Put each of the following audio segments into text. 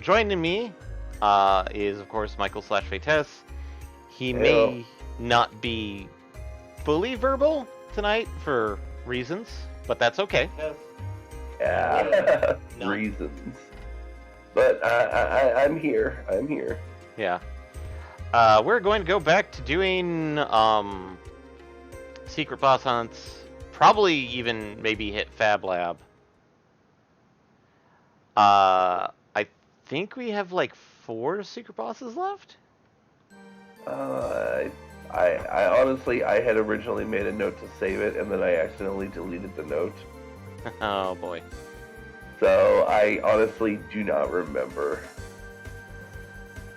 joining me is, of course, Michael slash Fates. He Hello. may not be fully verbal tonight for reasons, but that's okay. Yeah, No. reasons. But I'm here. I'm here. Yeah. We're going to go back to doing secret boss hunts. Probably even maybe hit Fab Lab. I think we have like 4 secret bosses left. Uh, I honestly, I had originally made a note to save it, and then I accidentally deleted the note. Oh boy. So I honestly do not remember.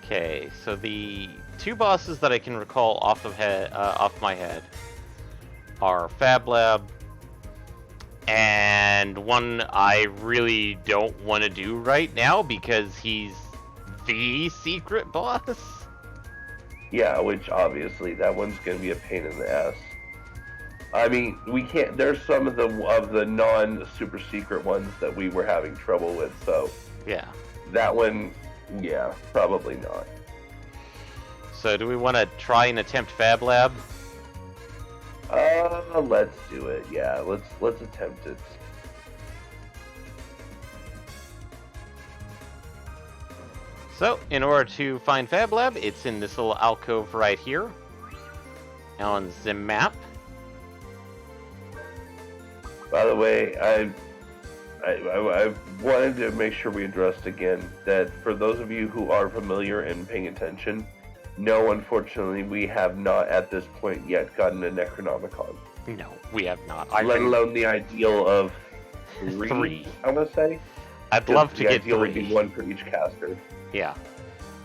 Okay, so the 2 bosses that I can recall off my head are Fab Lab, and one I really don't want to do right now because he's the secret boss. Yeah, which obviously that one's gonna be a pain in the ass. I mean, we can't. There's some of the non-super secret ones that we were having trouble with. So Yeah. that one, yeah, probably not. So do we want to try and attempt Fab Lab? Let's do it. Yeah, let's attempt it. So, in order to find Fab Lab, it's in this little alcove right here on the map. By the way, I wanted to make sure we addressed again that for those of you who are familiar and paying attention, no, unfortunately, we have not at this point yet gotten a Necronomicon. No, we have not. Let alone the ideal of 3, 3. I want to say. I'd love to the get ideal 3. would be 1 for each caster. Yeah.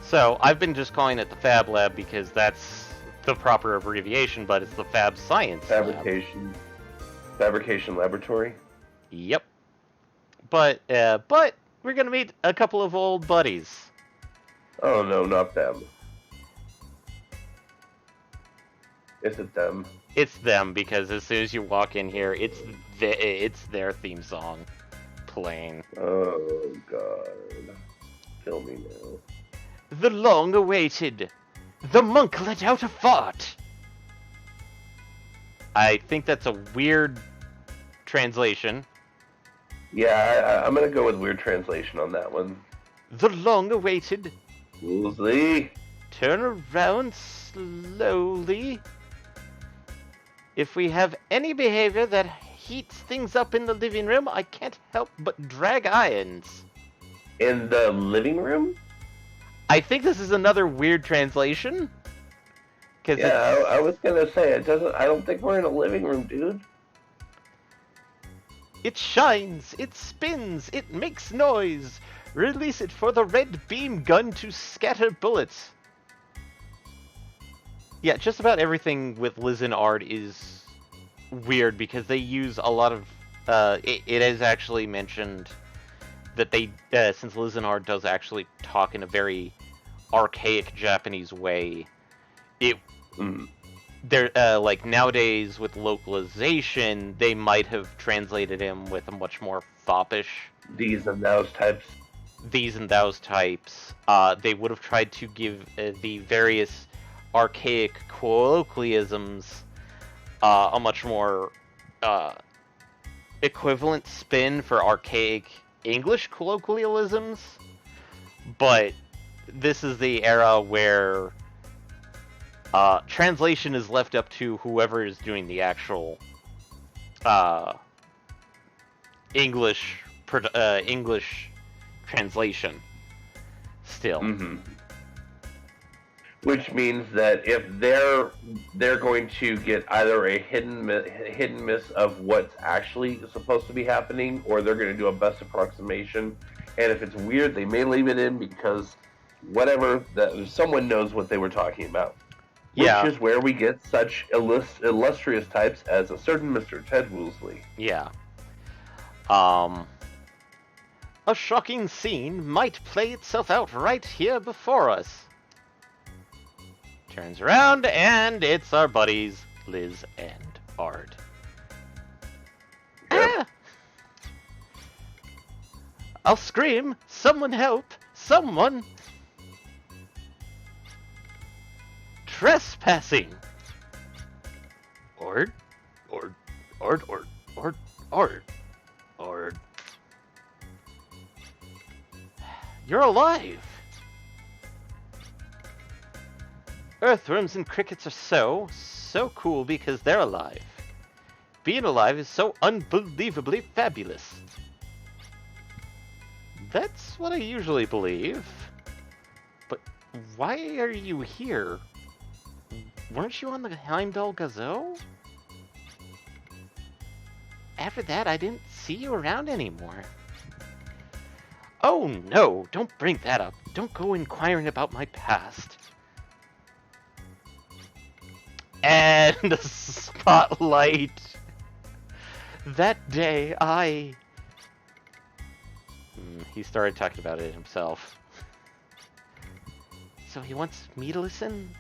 So, I've been just calling it the Fab Lab because that's the proper abbreviation, but it's the Fab Science Lab. Fabrication laboratory. Yep. But we're gonna meet a couple of old buddies. Oh no, not them. Is it them? It's them because as soon as you walk in here, it's their theme song playing. Oh god. Kill me now. The long-awaited. The monk let out a fart. I think that's a weird translation. Yeah, I'm gonna go with weird translation on that one. The long-awaited. Woolsey. Turn around slowly. If we have any behavior that heats things up in the living room, I can't help but drag irons. In the living room? I think this is another weird translation. Yeah, I was gonna say it doesn't. I don't think we're in a living room, dude. It shines, it spins, it makes noise. Release it for the red beam gun to scatter bullets. Yeah, just about everything with Liz and Ard is weird because they use a lot of. It is actually mentioned that they, since Liz and Ard does actually talk in a very archaic Japanese way, they're like nowadays with localization, they might have translated him with a much more foppish. These and those types. These and those types. They would have tried to give the various archaic colloquialisms a much more equivalent spin for archaic English colloquialisms, but this is the era where translation is left up to whoever is doing the actual English translation still. Which means that if they're going to get either a hidden miss of what's actually supposed to be happening, or they're going to do a best approximation. And if it's weird, they may leave it in because whatever that someone knows what they were talking about. Which is where we get such illustrious types as a certain Mr. Ted Woolsey. Yeah. A shocking scene might play itself out right here before us. Turns around, and it's our buddies, Liz and Ard. Yep. Ah! I'll scream, someone help, Someone trespassing. Ord, Ord, Ord, Ord, Ord, Ord, Ord. You're alive. Earthworms and crickets are so cool because they're alive. Being alive is so unbelievably fabulous. That's what I usually believe. But why are you here? Weren't you on the Heimdall Gazoo? After that, I didn't see you around anymore. Oh no, don't bring that up. Don't go inquiring about my past. And the spotlight. That day, he started talking about it himself. So he wants me to listen?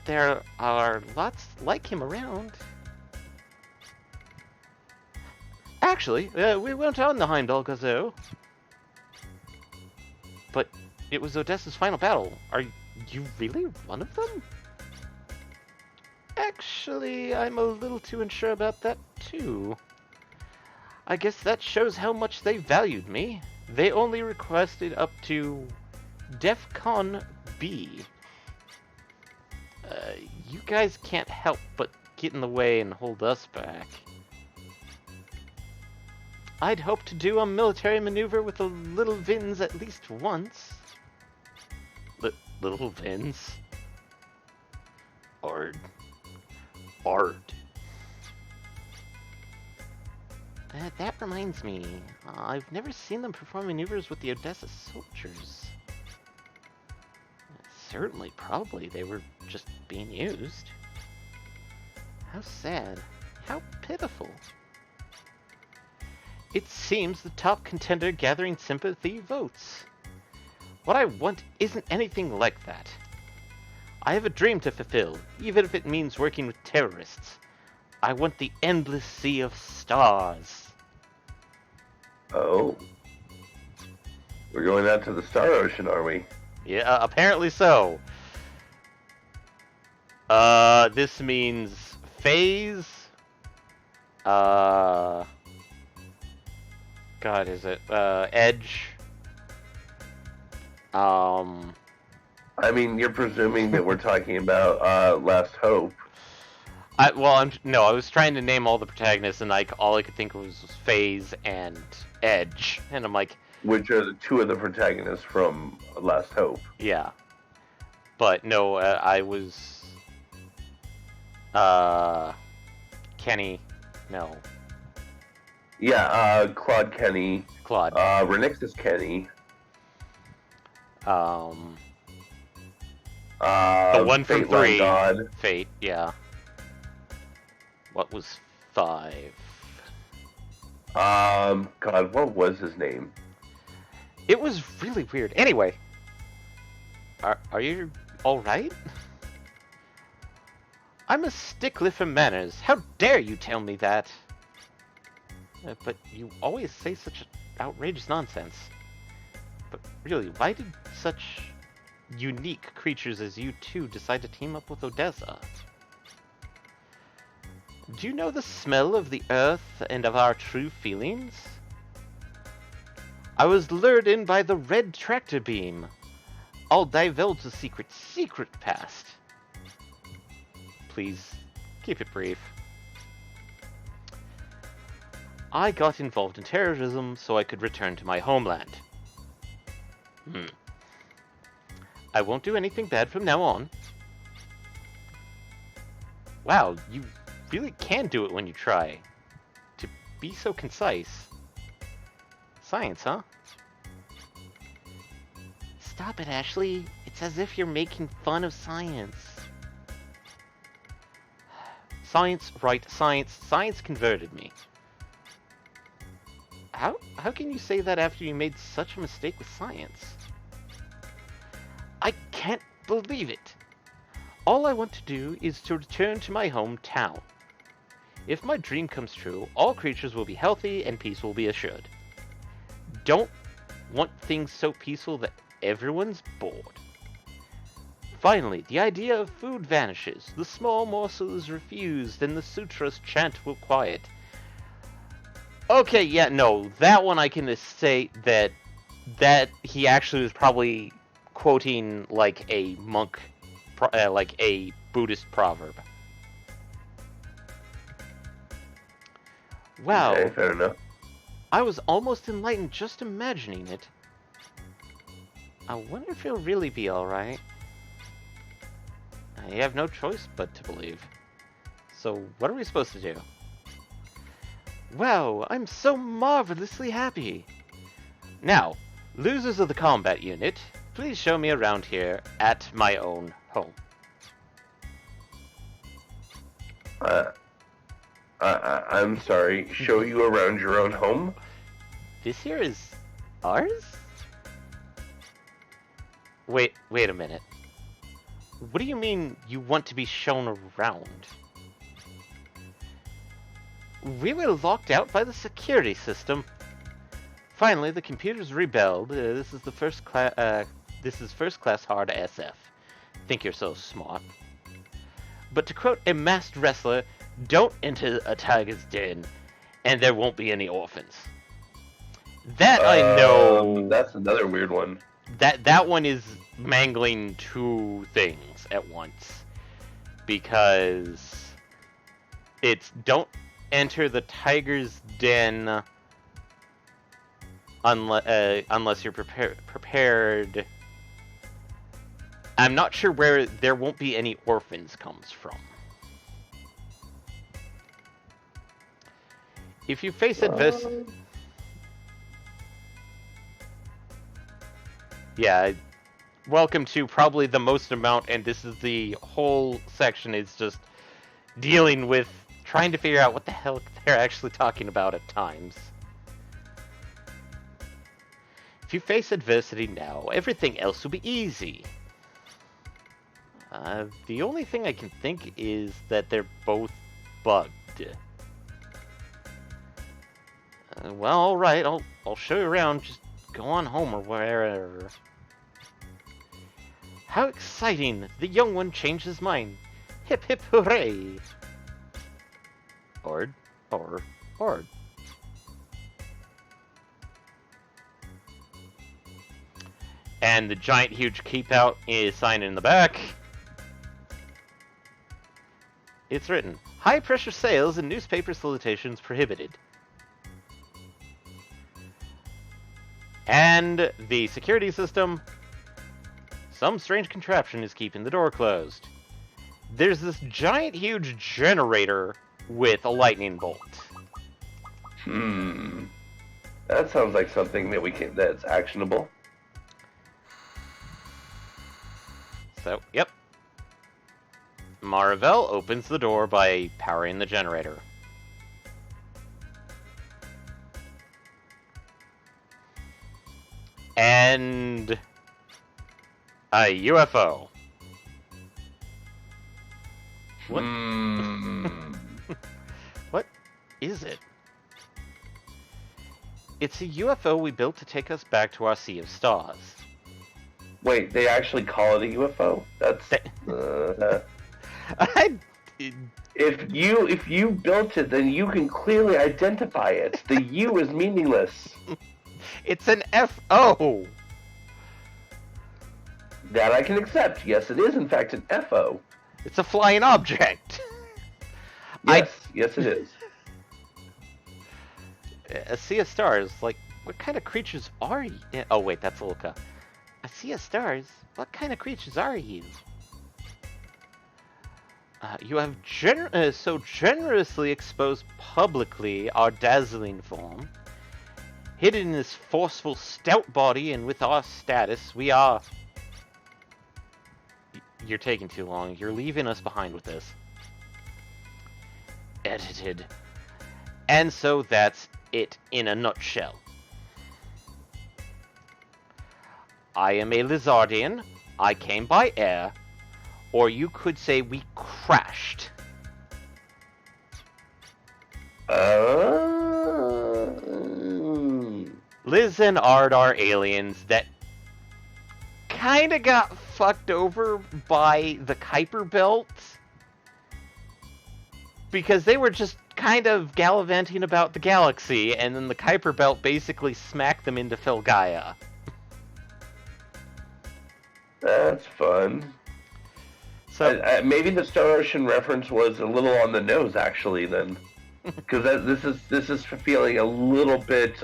There are lots like him around. Actually, we went on the Heimdall Gazoo. But it was Odessa's final battle. Are you really one of them? Actually, I'm a little too unsure about that, too. I guess that shows how much they valued me. They only requested up to DEFCON B. You guys can't help but get in the way and hold us back. I'd hope to do a military maneuver with the Little Vins at least once. Little Vins? Ard. That reminds me, I've never seen them perform maneuvers with the Odessa soldiers. Certainly, probably, they were just being used. How sad. How pitiful. It seems the top contender gathering sympathy votes. What I want isn't anything like that. I have a dream to fulfill, even if it means working with terrorists. I want the endless sea of stars. Oh. We're going out to the Star Ocean, are we? Yeah, apparently so. This means phase. God, is it? Edge. I mean, you're presuming that we're talking about Last Hope. I was trying to name all the protagonists, and all I could think of was Phase and Edge, and I'm like, which are the two of the protagonists from Last Hope. Yeah, but no, I was Kenny, no. Yeah, Claude Kenny. Claude. Renixus Kenny. The one from Fate 3. God. Fate, yeah. What was 5? God, what was his name? It was really weird. Anyway, are you all right? I'm a stickler for manners. How dare you tell me that? But you always say such outrageous nonsense. But really, why did such unique creatures as you two decide to team up with Odessa? Do you know the smell of the earth and of our true feelings? I was lured in by the red tractor beam. I'll divulge the secret past. Please, keep it brief. I got involved in terrorism so I could return to my homeland. I won't do anything bad from now on. Wow, you really can do it when you try. To be so concise. Science, huh? Stop it, Ashley. It's as if you're making fun of science. Science, right, science. Science converted me. How can you say that after you made such a mistake with science? I can't believe it. All I want to do is to return to my hometown. If my dream comes true, all creatures will be healthy and peace will be assured. Don't want things so peaceful that everyone's bored. Finally, the idea of food vanishes. The small morsel is refused, and the sutras chant will quiet. Okay, yeah, no, that one I can say that he actually was probably quoting like a monk, like a Buddhist proverb. Okay, Wow, fair enough. I was almost enlightened just imagining it. I wonder if he'll really be alright. I have no choice but to believe. So, what are we supposed to do? Wow, I'm so marvelously happy! Now, losers of the combat unit, please show me around here at my own home. I'm sorry. Show you around your own home? This here is ours? Wait a minute. What do you mean you want to be shown around? We were locked out by the security system. Finally, the computers rebelled. This is first class hard SF. Think you're so smart. But to quote a masked wrestler, don't enter a tiger's den, and there won't be any orphans. That I know. That's another weird one. That one is mangling two things at once, because it's don't enter the tiger's den unless you're prepared. I'm not sure where there won't be any orphans comes from. If you face adversity... Yeah, welcome to probably the most amount, and this is the whole section is just dealing with trying to figure out what the hell they're actually talking about at times. If you face adversity now, everything else will be easy. The only thing I can think is that they're both bugged. Well, alright, I'll show you around. Just go on home or wherever. How exciting! The young one changed his mind. Hip hip hooray! Ord. And the giant huge keep out is signed in the back. It's written, high pressure sales and newspaper solicitations prohibited. And the security system, some strange contraption is keeping the door closed. There's this giant huge generator with a lightning bolt. That sounds like something that's actionable. So, yep. Marvel opens the door by powering the generator. And a UFO. What? What is it? It's a UFO we built to take us back to our sea of stars. Wait, they actually call it a UFO? That's If you built it, then you can clearly identify it. The U is meaningless. It's an FO. That I can accept. Yes, it is in fact an FO. It's a flying object. Yes, it is. A sea of stars. Like, what kind of creatures are you? Oh wait, that's Olka. A sea of stars. What kind of creatures are you? You have so generously exposed publicly our dazzling form. Hidden in this forceful, stout body, and with our status, we are... You're taking too long. You're leaving us behind with this. Edited. And so that's it in a nutshell. I am a Lizardian. I came by air. Or you could say we crashed. Liz and Ard are aliens that kind of got fucked over by the Kuiper Belt because they were just kind of gallivanting about the galaxy, and then the Kuiper Belt basically smacked them into Filgaia. That's fun. So Maybe the Star Ocean reference was a little on the nose, actually. Then, because this is feeling a little bit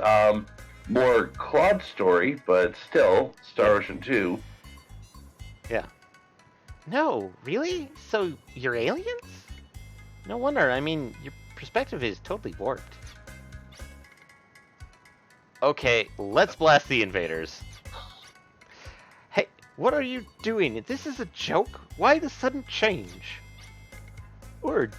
more Claude story, but still Star Ocean 2. yeah. No, really? So you're aliens? No wonder. I mean, your perspective is totally warped. Okay, let's blast the invaders. Hey, what are you doing? This is a joke? Why the sudden change? Ord.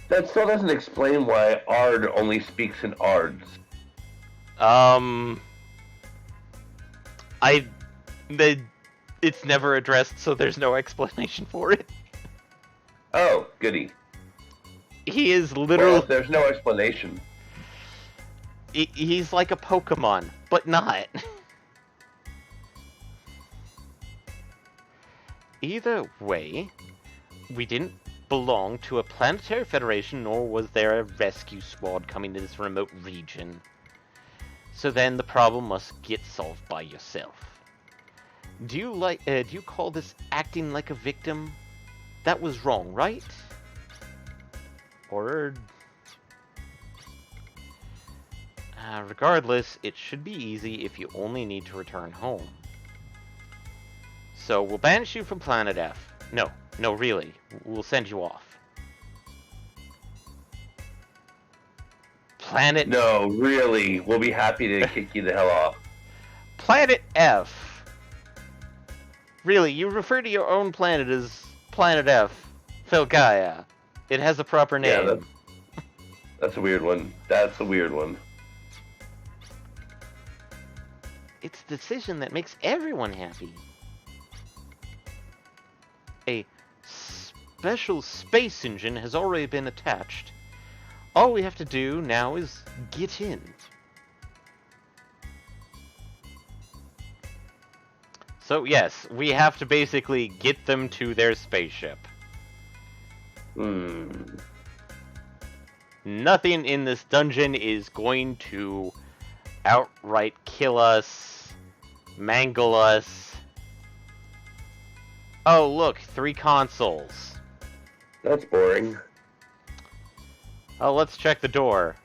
That still doesn't explain why Ard only speaks in Ards. It's never addressed, so there's no explanation for it. Oh, goody. He is literally... Well, there's no explanation. He's like a Pokemon, but not. Either way, we didn't belong to a planetary federation, nor was there a rescue squad coming to this remote region. So then the problem must get solved by yourself. Do you call this acting like a victim? That was wrong, right? Or... regardless, it should be easy if you only need to return home. So we'll banish you from Planet F. No, really. We'll send you off. Planet... No, really. We'll be happy to kick you the hell off. Planet F. Really, you refer to your own planet as Planet F. Filgaia. It has a proper name. Yeah, that's a weird one. That's a weird one. It's a decision that makes everyone happy. A special space engine has already been attached. All we have to do now is get in. So yes, we have to basically get them to their spaceship. Nothing in this dungeon is going to outright kill us, mangle us. Oh, look, 3 consoles. That's boring. Oh, let's check the door.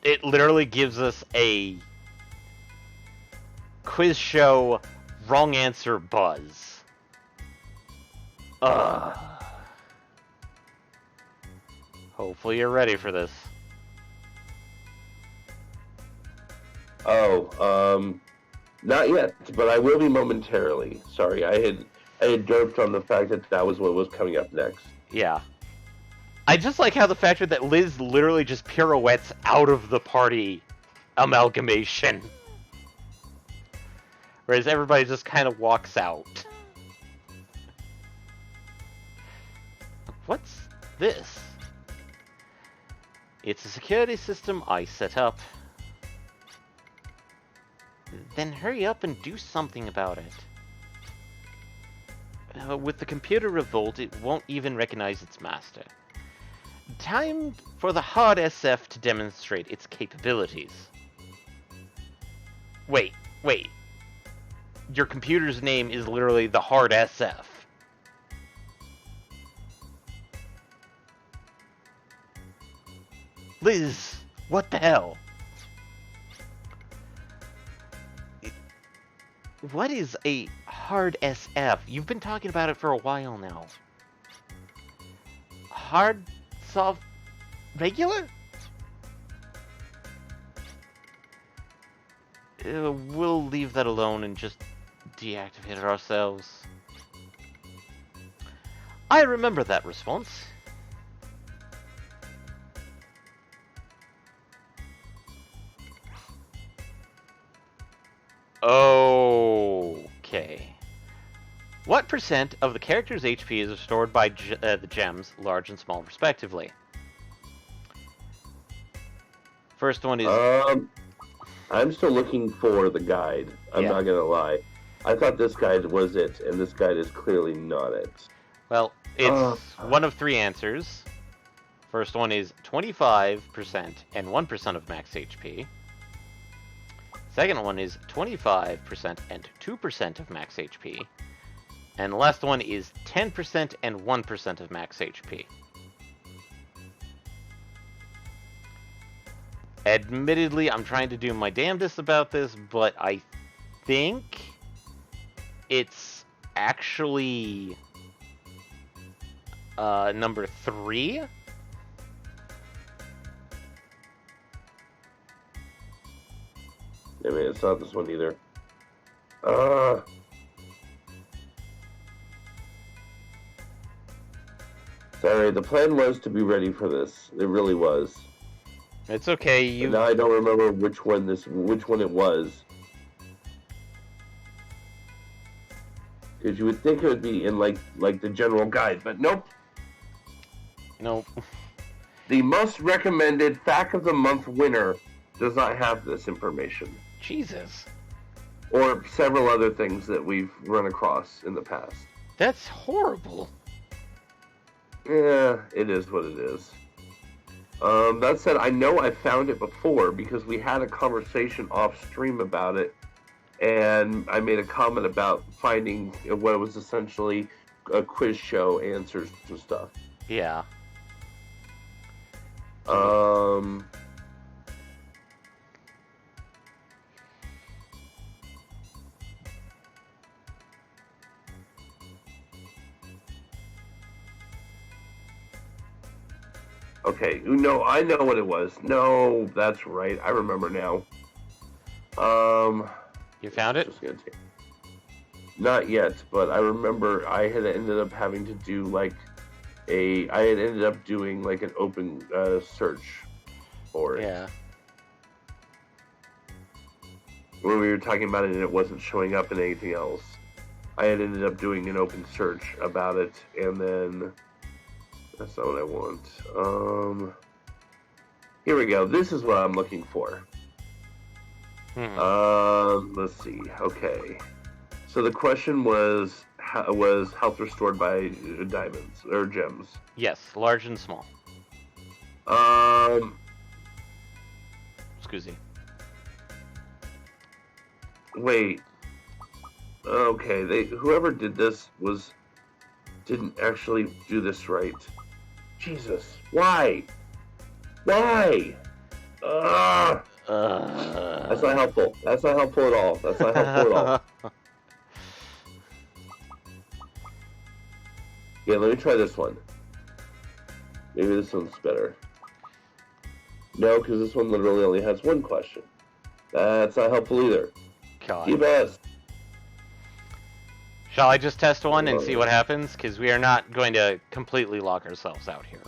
It literally gives us a quiz show wrong answer buzz. Ugh. Hopefully you're ready for this. Not yet, but I will be momentarily. Sorry, I had doped on the fact that was what was coming up next. Yeah. I just like how the fact that Liz literally just pirouettes out of the party amalgamation. Whereas everybody just kind of walks out. What's this? It's a security system I set up. Then hurry up and do something about it. With the computer revolt, it won't even recognize its master. Time for the hard SF to demonstrate its capabilities. Wait. Your computer's name is literally the hard SF. Liz, what the hell? What is a hard SF? You've been talking about it for a while now. Hard, soft, regular? We'll leave that alone and just deactivate it ourselves. I remember that response. Okay. What percent of the character's HP is restored by the gems, large and small respectively? First one is I'm still looking for the guide. I'm Yeah. not gonna lie. I thought this guide was it, and this guide is clearly not it. well, it's Uh, one of three answers. First one is 25% and 1% of max HP. Second one is 25% and 2% of max HP. And the last one is 10% and 1% of max HP. Admittedly, I'm trying to do my damnedest about this, but I think it's actually number 3. I mean, it's not this one either. Sorry, the plan was to be ready for this. It really was. It's okay. And now I don't remember which one it was. Because you would think it would be in like the general guide, but nope. Nope. The most recommended Fact of the Month winner does not have this information. Jesus. Or several other things that we've run across in the past. That's horrible. Yeah, it is what it is. That said, I know I found it before because we had a conversation off stream about it, and I made a comment about finding what was essentially a quiz show answers to stuff. Yeah. Okay, no, I know what it was. No, that's right. I remember now. You found it? Not yet, but I remember I had ended up having to do I had ended up doing like an open search for it. Yeah. When we were talking about it and it wasn't showing up in anything else. I had ended up doing an open search about it, and then that's not what I want. Here we go. This is what I'm looking for. Let's see. Okay. So the question was health restored by diamonds or gems? Yes, large and small. Excuse me. Wait. Okay, whoever did this didn't actually do this right. Jesus, why? Why? That's not helpful. That's not helpful at all. That's not helpful at all. Yeah, let me try this one. Maybe this one's better. No, because this one literally only has one question. That's not helpful either. God. Keep us. Shall I just test one and see what happens? Because we are not going to completely lock ourselves out here.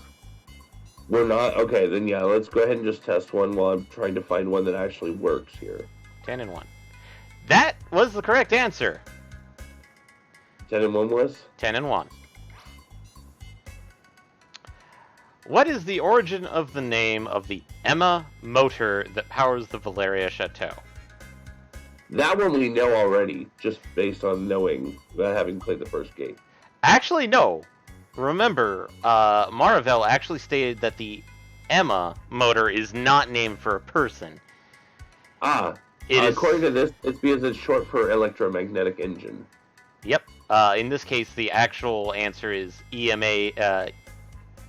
We're not? Okay, then yeah, let's go ahead and just test one while I'm trying to find one that actually works here. 10 and 1. That was the correct answer. 10 and 1 was? 10 and 1. What is the origin of the name of the Emma motor that powers the Valeria Chateau? That one we know already, just based on knowing, having played the first game. Actually, no. Remember, Maravel actually stated that the Emma motor is not named for a person. According to this, it's because it's short for electromagnetic engine. Yep. In this case, the actual answer is EMA.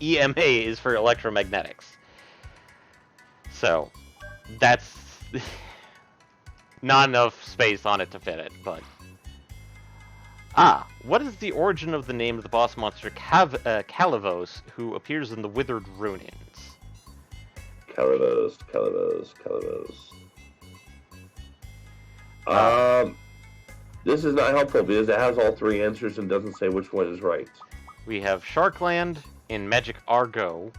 EMA is for electromagnetics. So, that's not enough space on it to fit it, but... what is the origin of the name of the boss monster Calavos, who appears in the Withered Ruins? Calavos. This is not helpful because it has all three answers and doesn't say which one is right. We have Sharkland in Magic Argo.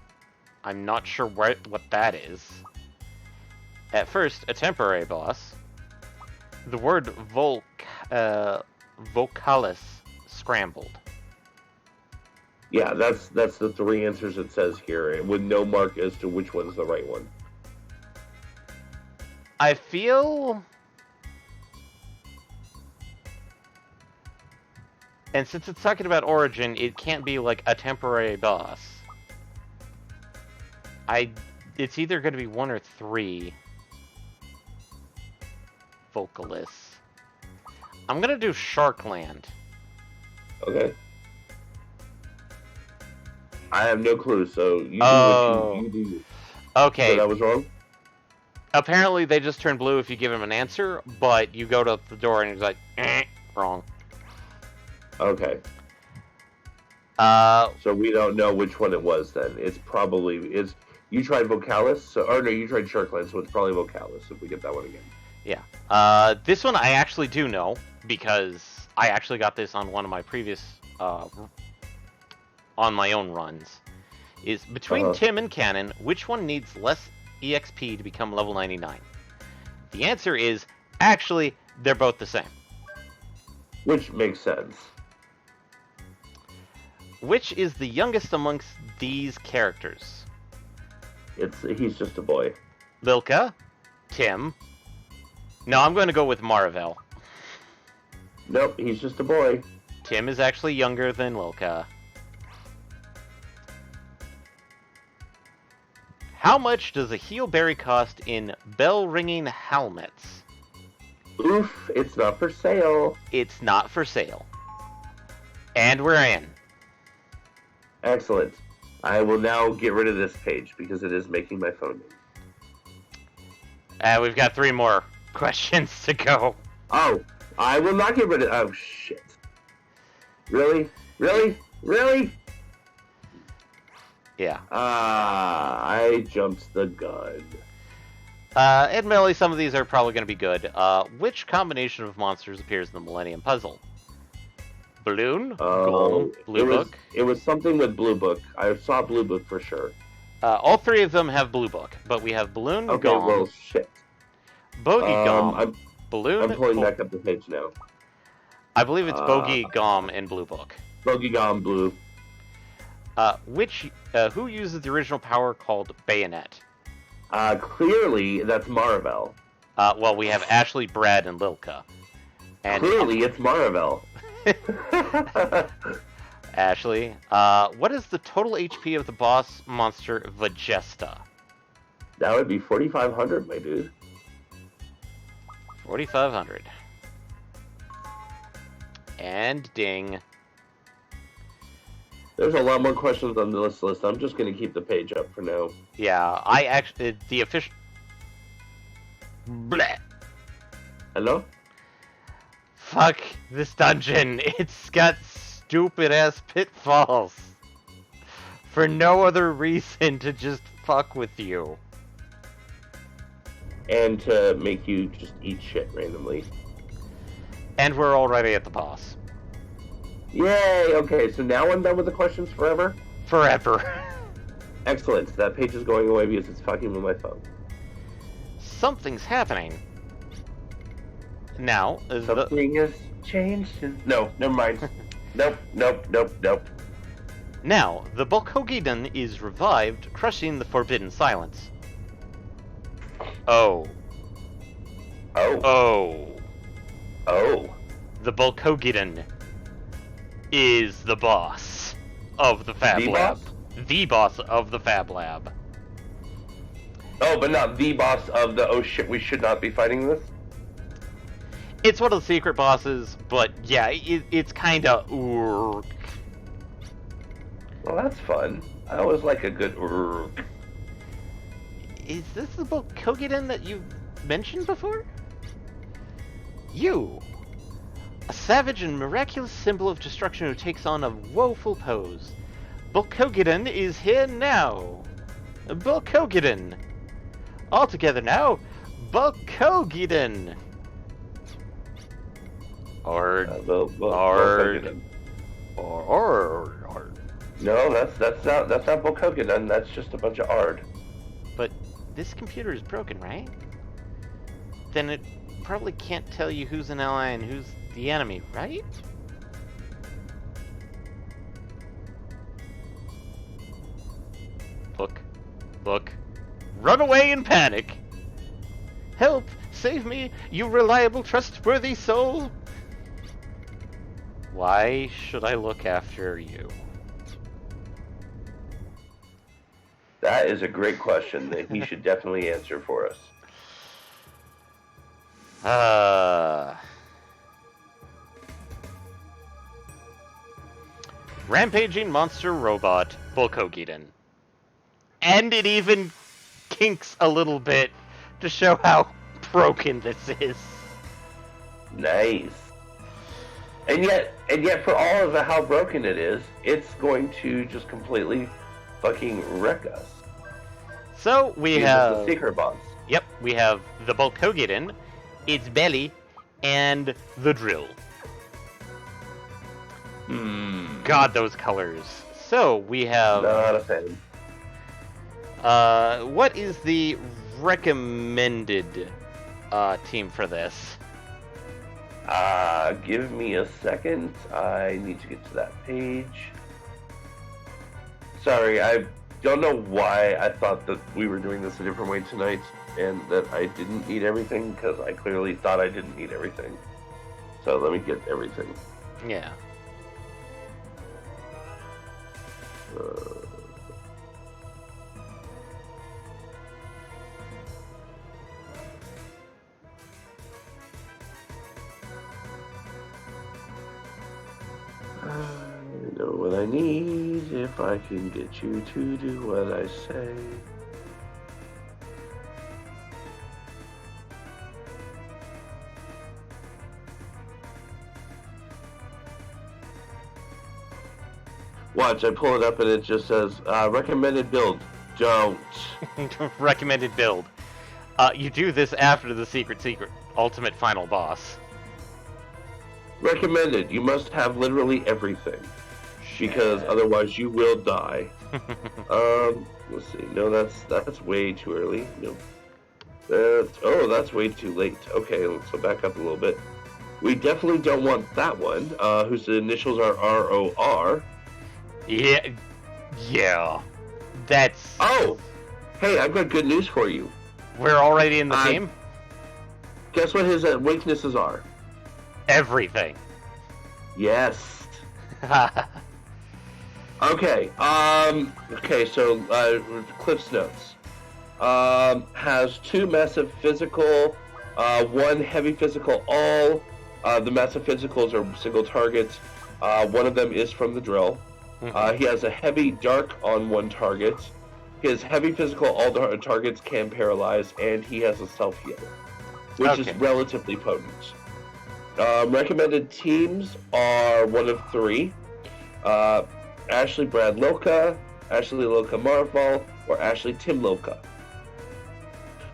I'm not sure what that is. At first, a temporary boss. The word vocalis scrambled. Yeah, that's the three answers it says here, with no mark as to which one's the right one. I feel... And since it's talking about origin, it can't be like a temporary boss. It's either going to be 1 or 3 vocalists. I'm going to do Sharkland. Okay. I have no clue, so you do what you do. Okay. So that was wrong? Apparently they just turn blue if you give him an answer, but you go to the door and he's like, wrong. Okay. So we don't know which one it was then. It's probably... You tried Vocalis? Or no, you tried Sharkland, so it's probably Vocalis if we get that one again. Yeah. This one I actually do know, because I actually got this on one of my previous... on my own runs. Is between Tim and Cannon, which one needs less EXP to become level 99? The answer is, actually, they're both the same. Which makes sense. Which is the youngest amongst these characters? He's just a boy. Lilka, Tim. No, I'm going to go with Marvel. Nope, he's just a boy. Tim is actually younger than Lilka. How much does a heelberry cost in bell-ringing helmets? Oof, it's not for sale. It's not for sale. And we're in. Excellent. I will now get rid of this page because it is making my phone ring. We've got 3 more questions to go. Oh, I will not get rid of... Oh, shit. Really? Really? Really? Yeah. I jumped the gun. Admittedly, some of these are probably going to be good. Which combination of monsters appears in the Millennium Puzzle? Balloon? Golem? Blue Book? It was something with Blue Book. I saw Blue Book for sure. All 3 of them have Blue Book, but we have Balloon, okay, Golem, well, shit. Bogey Golem, Balloon... I'm pulling back up the page now. I believe it's Bogey, Gom, and Blue Book. Bogey, Gom, Blue. Who uses the original power called Bayonet? Clearly, that's Marvel. Well, we have Ashley, Brad, and Lilka. And clearly, it's Marvel. Ashley, what is the total HP of the boss monster Vegesta? That would be 4,500, my dude. 4,500. And ding. There's a lot more questions on this list. I'm just going to keep the page up for now. Yeah, I actually... The official... Bleh. Hello? Fuck this dungeon. It's got stupid-ass pitfalls. For no other reason to just fuck with you. And to make you just eat shit randomly. And we're already at the boss. Yay! Okay, so now I'm done with the questions forever? Forever. Excellent. That page is going away because it's fucking with my phone. Something's happening. Now, something has changed. No, never mind. Nope. Now, the Bolkhogidan is revived, crushing the Forbidden Silence. Oh. The Bolkhogidan is the boss of the Fab Lab. The boss of the Fab Lab. Oh, but not the boss of the, oh shit, we should not be fighting this? It's one of the secret bosses, but yeah, it's kind of urk. Well, that's fun. I always like a good urk. Is this the Bolkhogidan that you mentioned before? You! A savage and miraculous symbol of destruction who takes on a woeful pose. Bolkhogidan is here now! Bolkhogidan! All together now! Bolkhogidan! No, that's not Bolkhogidan. That's just a bunch of Ard. But this computer is broken, right? Then it probably can't tell you who's an ally and who's the enemy, right? Look. Run away in panic! Help! Save me, you reliable, trustworthy soul! Why should I look after you? That is a great question that he should definitely answer for us. Rampaging monster robot, Volkogiden. And it even kinks a little bit to show how broken this is. Nice. And yet, for all of how broken it is, it's going to just completely fucking wreck us. So we Use have the secret bombs. Yep, we have the Volkogiden, its belly, and the drill. God, those colors. So we have. Not a fan. What is the recommended team for this? Give me a second. I need to get to that page. Sorry, I don't know why I thought that we were doing this a different way tonight and that I didn't need everything, because I clearly thought I didn't need everything. So let me get everything. Yeah. I know what I need if I can get you to do what I say. Watch, I pull it up and it just says, recommended build. Don't. Recommended build. You do this after the secret ultimate final boss. Recommended. You must have literally everything. Because otherwise you will die. Let's see. No, that's way too early. No. That's way too late. Okay, let's go back up a little bit. We definitely don't want that one, whose initials are ROR. Yeah. That's... Oh! Hey, I've got good news for you. We're already in the team? Guess what his weaknesses are? Everything. Yes. Okay, so, Cliff's Notes. Has 2 massive physical, 1 heavy physical all. The massive physicals are single targets. One of them is from the drill. He has a heavy dark on 1 target. His heavy physical all targets can paralyze, and he has a self-heal, which is relatively potent. Recommended teams are 1 of 3. Ashley Brad Loka, Ashley Loka Marval, or Ashley Tim Loka.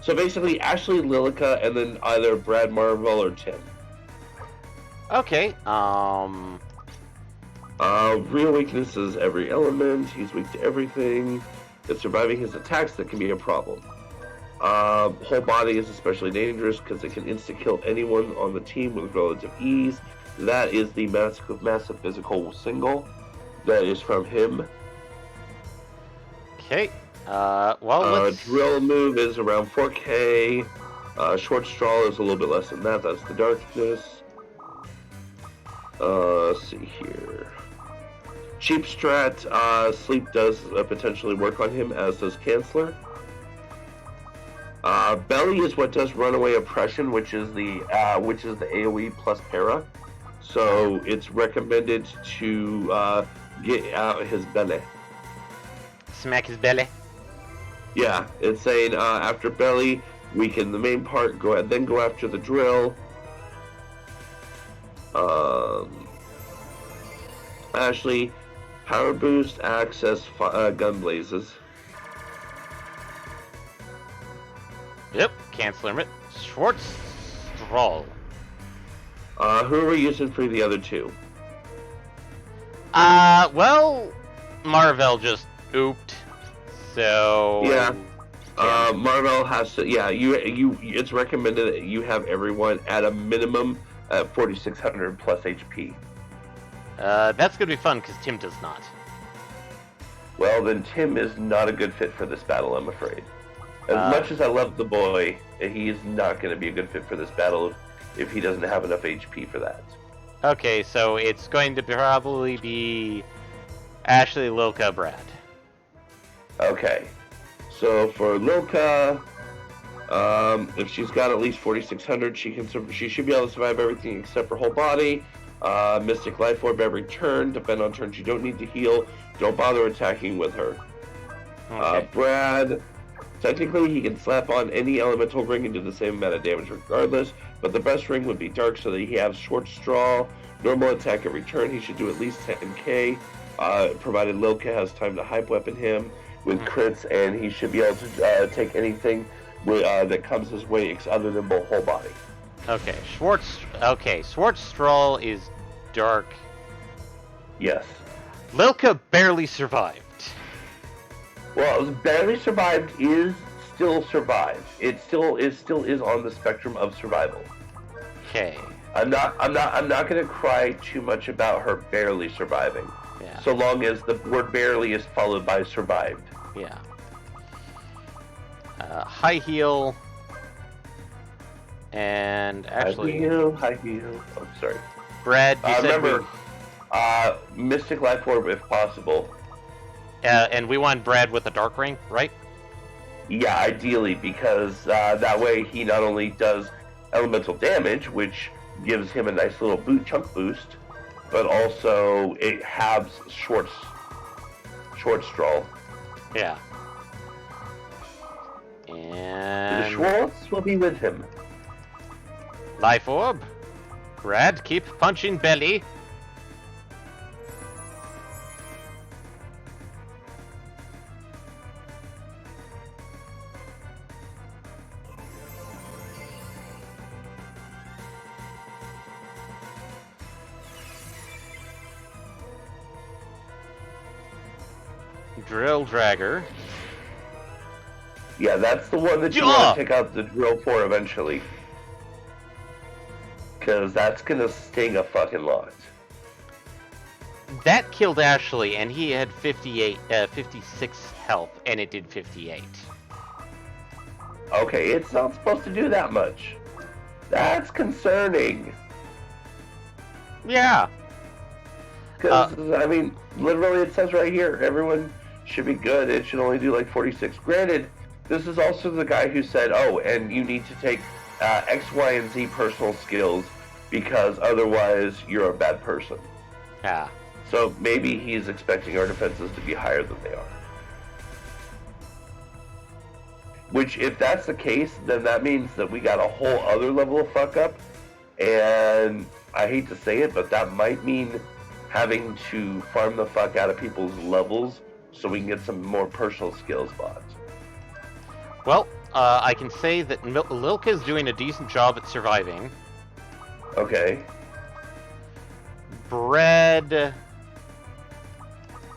So basically Ashley Lilica and then either Brad Marvel or Tim. Okay, real weakness is every element. He's weak to everything. It's surviving his attacks that can be a problem. Whole body is especially dangerous because it can insta-kill anyone on the team with relative ease. That is the massive physical single. That is from him. Okay. Let's... Drill move is around 4K. Short straw is a little bit less than that. That's the darkness. Let's see here. Cheap strat, sleep does potentially work on him, as does Canceller. Belly is what does runaway oppression, which is the AoE plus para. So it's recommended to get out his belly. Smack his belly. Yeah, it's saying after belly, weaken the main part. Go ahead, then go after the drill. Ashley, power boost, access, gun blazes. Yep, cancel limit. Schwartz Stroll. Who are we using for the other 2? Well, Marvel just ooped. So yeah. Marvel has to. Yeah, you. It's recommended that you have everyone at a minimum at 4,600 plus HP. That's gonna be fun because Tim does not. Well, then Tim is not a good fit for this battle, I'm afraid. As much as I love the boy, he is not going to be a good fit for this battle if he doesn't have enough HP for that. Okay, so it's going to probably be Ashley, Lilka, Brad. Okay. So for Lilka, if she's got at least 4,600, she should be able to survive everything except for whole body. Mystic Life Orb every turn. Depend on turns you don't need to heal. Don't bother attacking with her. Okay. Brad, technically he can slap on any elemental ring and do the same amount of damage regardless, but the best ring would be dark so that he has short straw, normal attack every turn. He should do at least 10k, provided Lilka has time to hype weapon him with crits, and he should be able to take anything that comes his way other than whole body. Okay, Schwarzstrahl is dark. Yes. Lilka barely survived. Well, barely survived is still survived. It still is on the spectrum of survival. Okay. I'm not gonna cry too much about her barely surviving. Yeah. So long as the word barely is followed by survived. Yeah. High heal. And actually, high heal. I'm sorry. Brad, you said remember, Mystic Life Orb if possible. and we want Brad with a dark ring, right? Yeah, ideally, because that way he not only does elemental damage, which gives him a nice little chunk boost, but also it halves short straw. Yeah. And The Schwartz will be with him. Life Orb. Brad, keep punching belly. Drill Dragger. Yeah, that's the one that you want to take out the drill for eventually. Because that's going to sting a fucking lot. That killed Ashley, and he had 56 health, and it did 58. Okay, it's not supposed to do that much. That's concerning. Yeah. Because, I mean, literally it says right here, everyone should be good. It should only do like 46. Granted, this is also the guy who said, oh, and you need to take X, Y, and Z personal skills because otherwise you're a bad person. Yeah. So maybe he's expecting our defenses to be higher than they are. Which, if that's the case, then that means that we got a whole other level of fuck up. And I hate to say it, but that might mean having to farm the fuck out of people's levels so we can get some more personal skills bots. Well, I can say that Lilka is doing a decent job at surviving. Okay. Brad,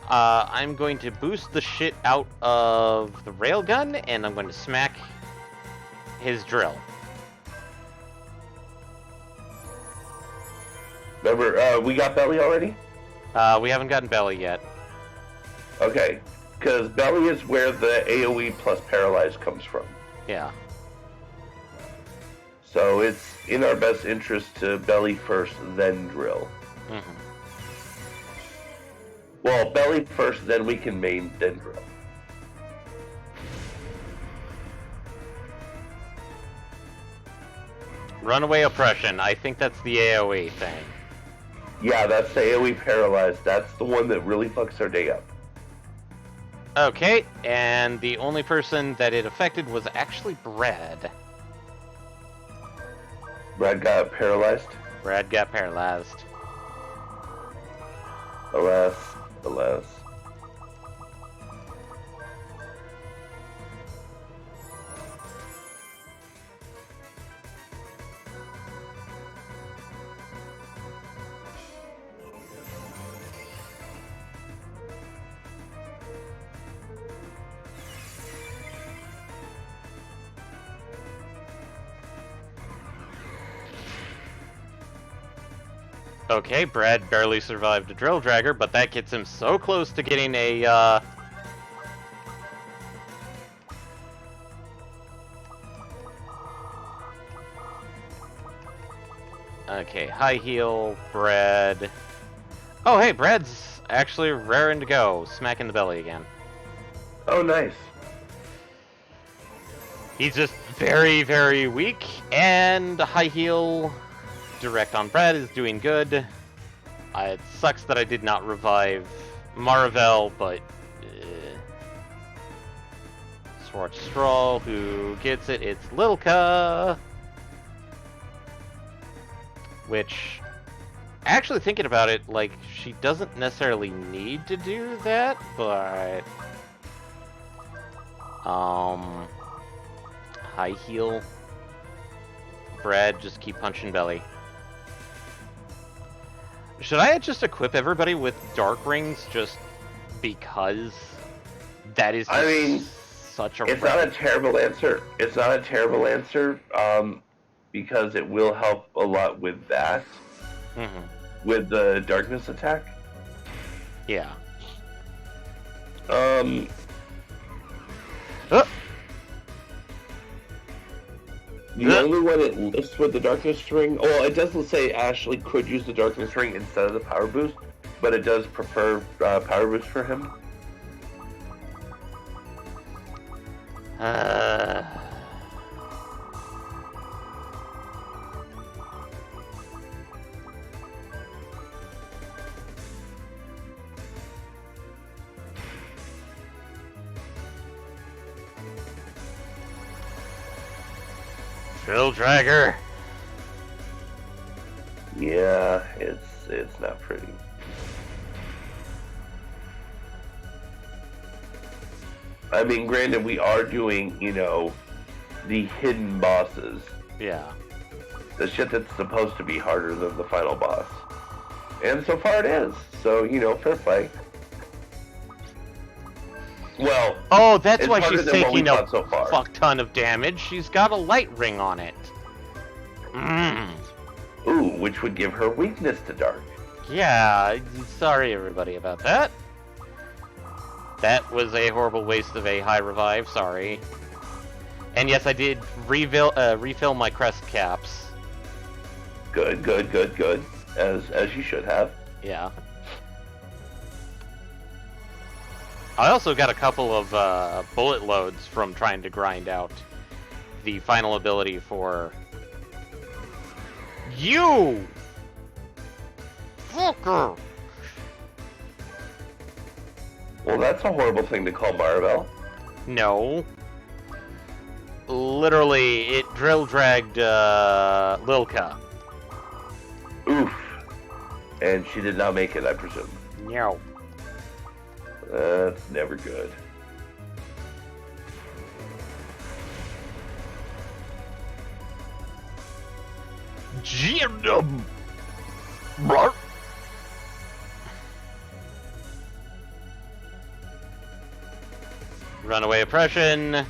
I'm going to boost the shit out of the railgun, and I'm going to smack his drill. Remember, we got Belly already? We haven't gotten Belly yet. Okay, because Belly is where the AoE plus Paralyze comes from. Yeah. So it's in our best interest to Belly first, then Drill. Mm-hmm. Well, Belly first, then we can main, then Drill. Runaway Oppression. I think that's the AoE thing. Yeah, that's the AoE Paralyze. That's the one that really fucks our day up. Okay, and the only person that it affected was actually Brad. Brad got paralyzed? Brad got paralyzed. Alas, alas. Okay, Brad barely survived a drill dragger, but that gets him so close to getting a Okay, high heal, Brad. Oh, hey, Brad's actually raring to go. Smack in the belly again. Oh, nice. He's just very, very weak, and high heal direct on Brad is doing good. It sucks that I did not revive Marvel, but Swart Straw, who gets it? It's Lilka, which, actually thinking about it, like, she doesn't necessarily need to do that, but high heal. Brad, just keep punching belly. Should I just equip everybody with dark rings just because that is such a... It's not a terrible answer. It's not a terrible answer, because it will help a lot with that. Mm-hmm. With the darkness attack. Yeah. The only one it lists with the darkness ring, well, it doesn't say Ashley could use the darkness ring instead of the power boost, but it does prefer power boost for him. Drill Dragger. Yeah, it's not pretty. I mean, granted, we are doing, the hidden bosses. Yeah. The shit that's supposed to be harder than the final boss. And so far it is. So, fair play. Well, oh, that's why she's taking a so fuck ton of damage. She's got a light ring on it. Ooh, which would give her weakness to dark. Yeah, sorry everybody about that. That was a horrible waste of a high revive, sorry. And yes, I did refill my crest caps. Good. As you should have. Yeah. I also got a couple of bullet loads from trying to grind out the final ability for... You! Fucker! Well, that's a horrible thing to call Marvel. No. Literally, it drill dragged Lilka. Oof. And she did not make it, I presume. No. That's never good. Jim. Runaway oppression.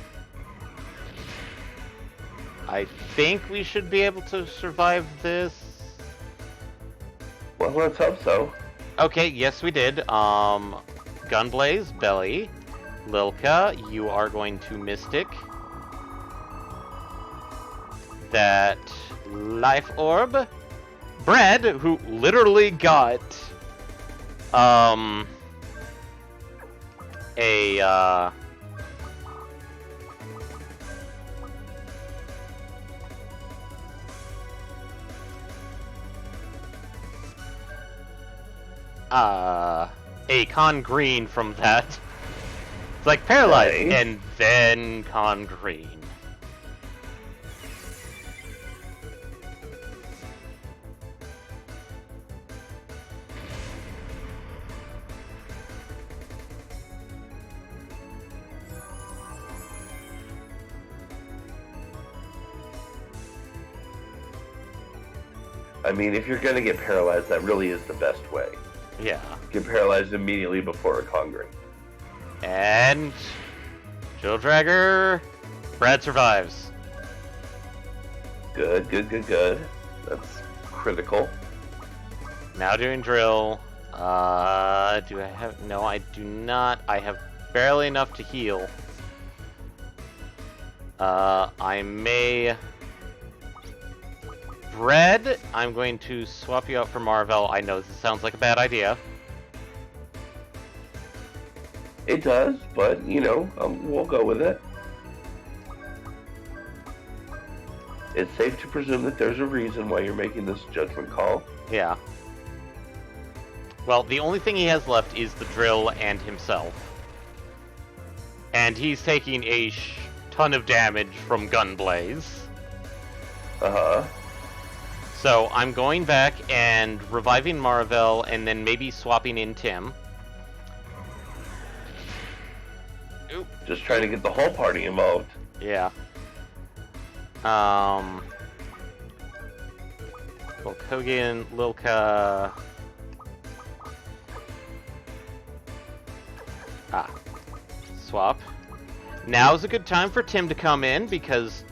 I think we should be able to survive this. Well, let's hope so. Okay, yes we did. Gunblaze, Belly. Lilka, you are going to Mystic. That Life Orb. Brad, who literally got a con green from that. It's like paralyzed, Nice. and then con green. I mean, if you're gonna get paralyzed, that really is the best way. Yeah. Get paralyzed immediately before a conjuring. And Drill Dragger. Brad survives. Good. That's critical. Now doing drill. Do I have... No, I do not. I have barely enough to heal. I may Bread, I'm going to swap you out for Marvel. I know this sounds like a bad idea. It does, but, you know, we'll go with it. It's safe to presume that there's a reason why you're making this judgment call. Yeah. Well, the only thing he has left is the drill and himself. And he's taking a ton of damage from Gunblaze. Uh-huh. So I'm going back and reviving Marvel and then maybe swapping in Tim. Oop. Just trying to get the whole party involved. Yeah. Hogan, Lilka. Swap. Now's a good time for Tim to come in because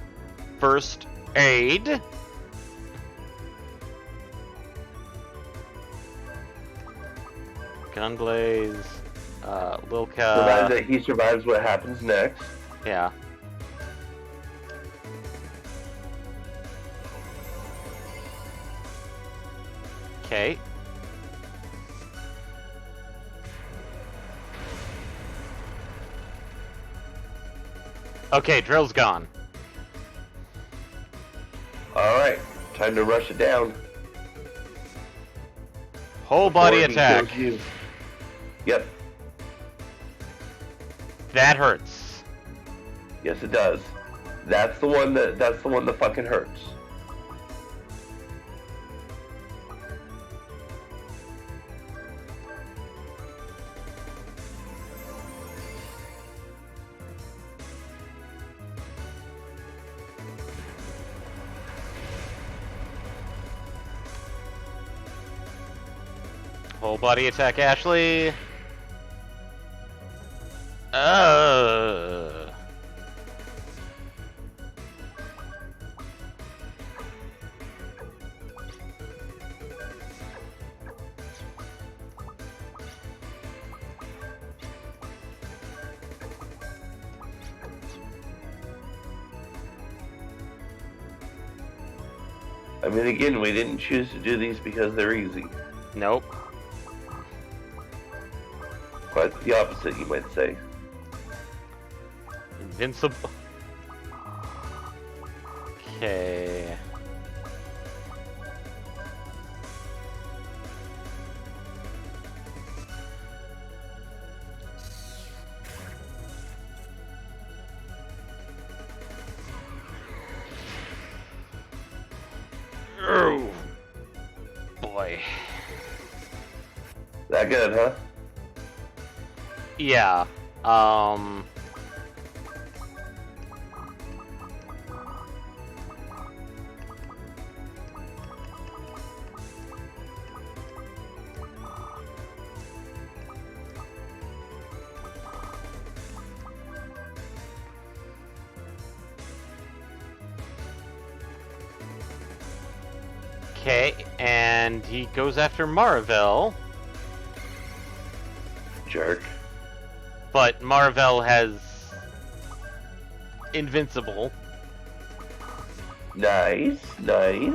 first aid. Gunblaze, Lilka. He survives what happens next. Yeah. Okay. Okay, drill's gone. Alright, time to rush it down. Whole body attack. Yep. That hurts. Yes, it does. That's the one that fucking hurts. Whole body attack, Ashley. I mean, again, we didn't choose to do these because they're easy. Nope. Quite the opposite, you might say. Invincible. Okay. Oh boy. That good, huh? Yeah. Okay, and he goes after Marvel. Jerk. But Marvel has Invincible. Nice, nice.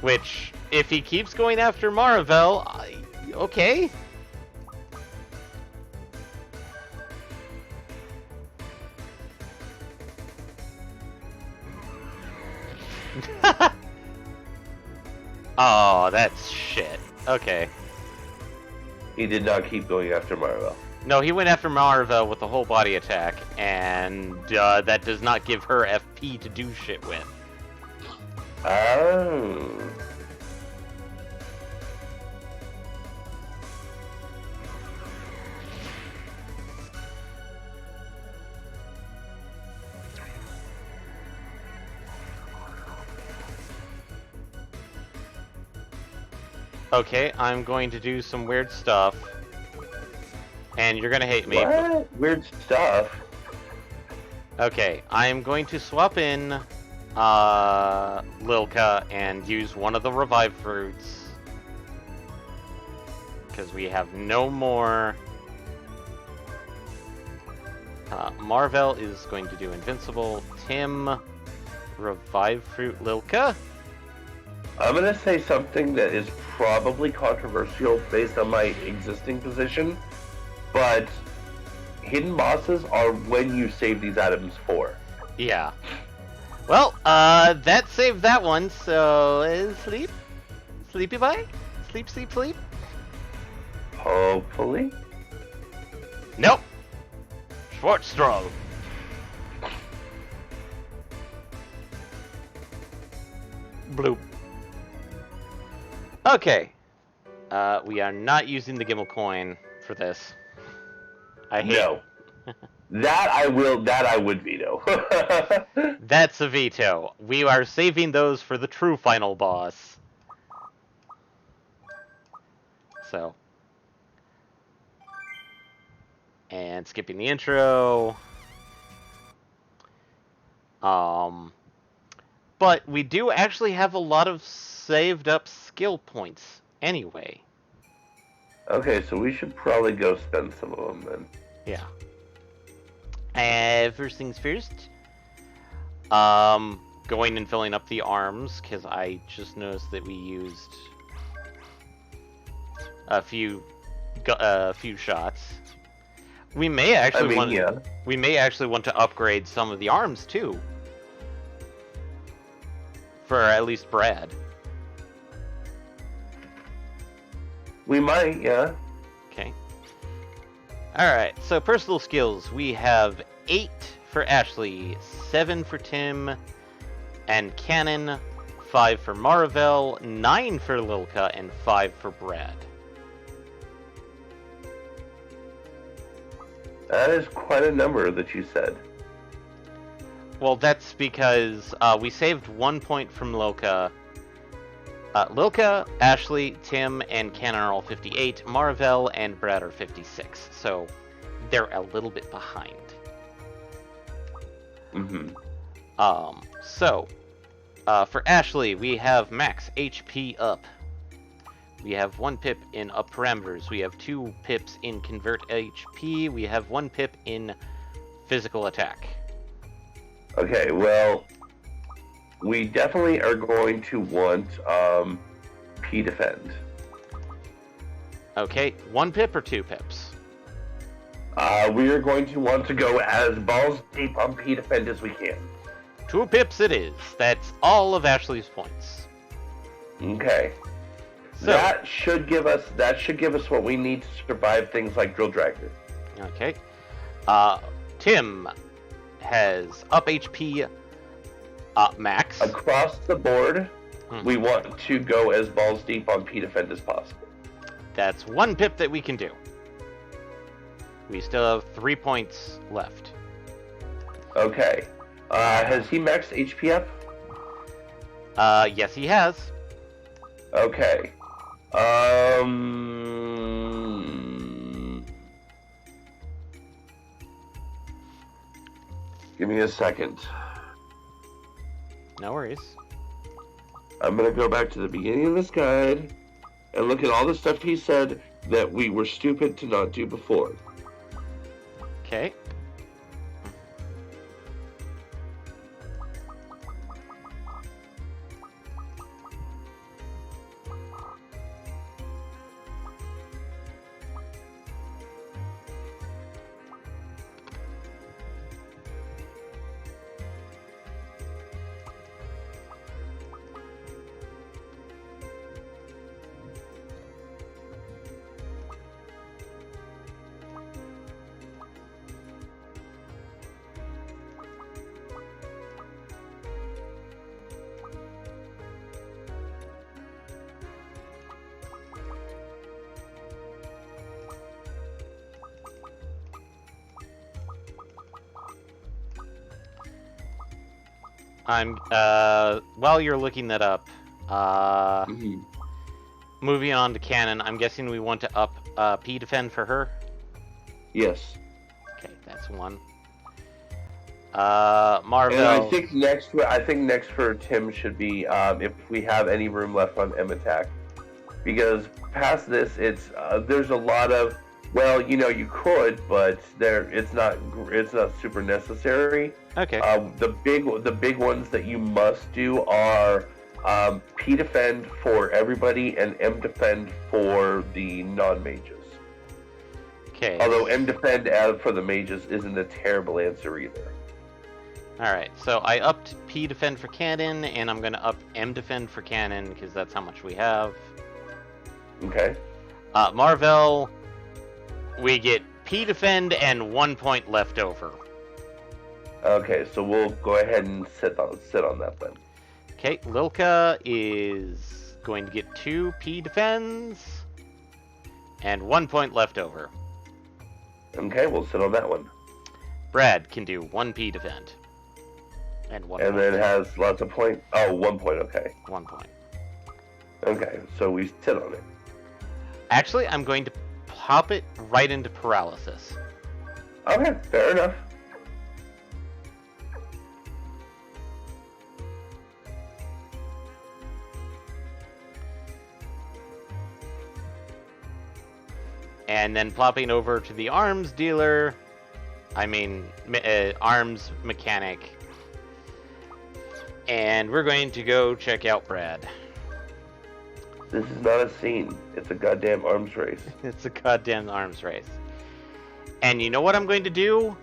Which, if he keeps going after Marvel, okay. Oh, that's shit. Okay. He did not keep going after Marvel. No, he went after Marvel with a whole body attack, and that does not give her FP to do shit with. Oh. Okay, I'm going to do some weird stuff. And you're gonna hate me. What? Weird stuff. Okay, I'm going to swap in Lilka and use one of the revive fruits. Because we have no more. Marvel is going to do Invincible. Tim, revive fruit Lilka. I'm gonna say something that is probably controversial based on my existing position, but hidden bosses are when you save these items for. Yeah. Well, that saved that one, so sleep? Sleepy bye? Sleep, sleep, sleep? Hopefully. Nope! Schwarzstrom! Bloop. Okay. We are not using the Gimmel coin for this. I hate. No. That I would veto. That's a veto. We are saving those for the true final boss. So. And skipping the intro. But we do actually have a lot of saved up skill points anyway. Okay, so we should probably go spend some of them then. Yeah. First things first. Going and filling up the arms, because I just noticed that we used a few shots. We may actually we may actually want to upgrade some of the arms too. For at least Brad. We might, yeah. Okay. Alright, so personal skills. We have 8 for Ashley, 7 for Tim and Cannon, 5 for Maravel, 9 for Lilka, and 5 for Brad. That is quite a number that you said. Well, that's because we saved 1 point from Lilka. Lilka, Ashley, Tim, and Cannon are all 58. Maravel and Brad are 56. So they're a little bit behind. So for Ashley, we have max HP up. We have 1 pip in up parameters. We have 2 pips in convert HP. We have 1 pip in physical attack. Okay, well, we definitely are going to want P defend. Okay, 1 pip or 2 pips? We are going to want to go as balls deep on P defend as we can. 2 pips it is. That's all of Ashley's points. Okay. So, that should give us what we need to survive things like Drill Dragger. Okay. Tim has up HP max. Across the board, we want to go as balls deep on P defend as possible. That's 1 pip that we can do. We still have 3 points left. Okay. Has he maxed HP up? Yes, he has. Okay. Give me a second. No worries. I'm gonna go back to the beginning of this guide and look at all the stuff he said that we were stupid to not do before. Okay. While you're looking that up, moving on to Cannon, I'm guessing we want to up P defend for her? Yes. Okay, that's 1. Marvel. And I think next for Tim should be if we have any room left on M attack, because past this there's a lot of, well, you could, but it's not super necessary. Okay. The big ones that you must do are P defend for everybody, and M defend for the non-mages. Okay. Although M defend for the mages isn't a terrible answer either. Alright, so I upped P defend for cannon, and I'm going to up M defend for cannon, because that's how much we have. Okay. Marvel, we get P defend and 1 point left over. Okay, so we'll go ahead and sit on that then. Okay, Lilka is going to get 2 P defends and 1 point left over. Okay, we'll sit on that one. Brad can do 1 P defend. And 1 And point. then has lots of points. Oh, 1 point, okay. 1 point. Okay, so we sit on it. Actually, I'm going to pop it right into paralysis. Okay, fair enough. And then plopping over to the arms dealer, arms mechanic. And we're going to go check out Brad. This is not a scene. It's a goddamn arms race. It's a goddamn arms race. And you know what I'm going to do?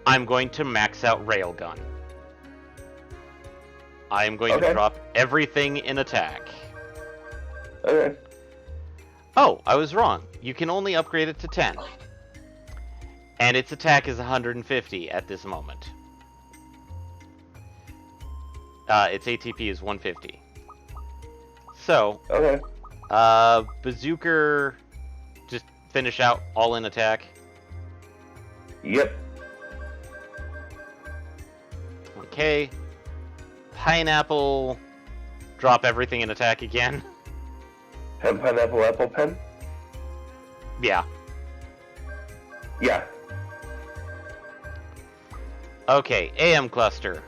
I'm going to max out Railgun. I'm going to drop everything in attack. Okay. Oh, I was wrong. You can only upgrade it to 10. And its attack is 150 at this moment. Its ATP is 150. So, Okay. Bazooker, just finish out all in attack. Yep. Okay. Pineapple, drop everything in attack again. Pen, pineapple, apple, pen? Yeah. Yeah. Okay, AM cluster.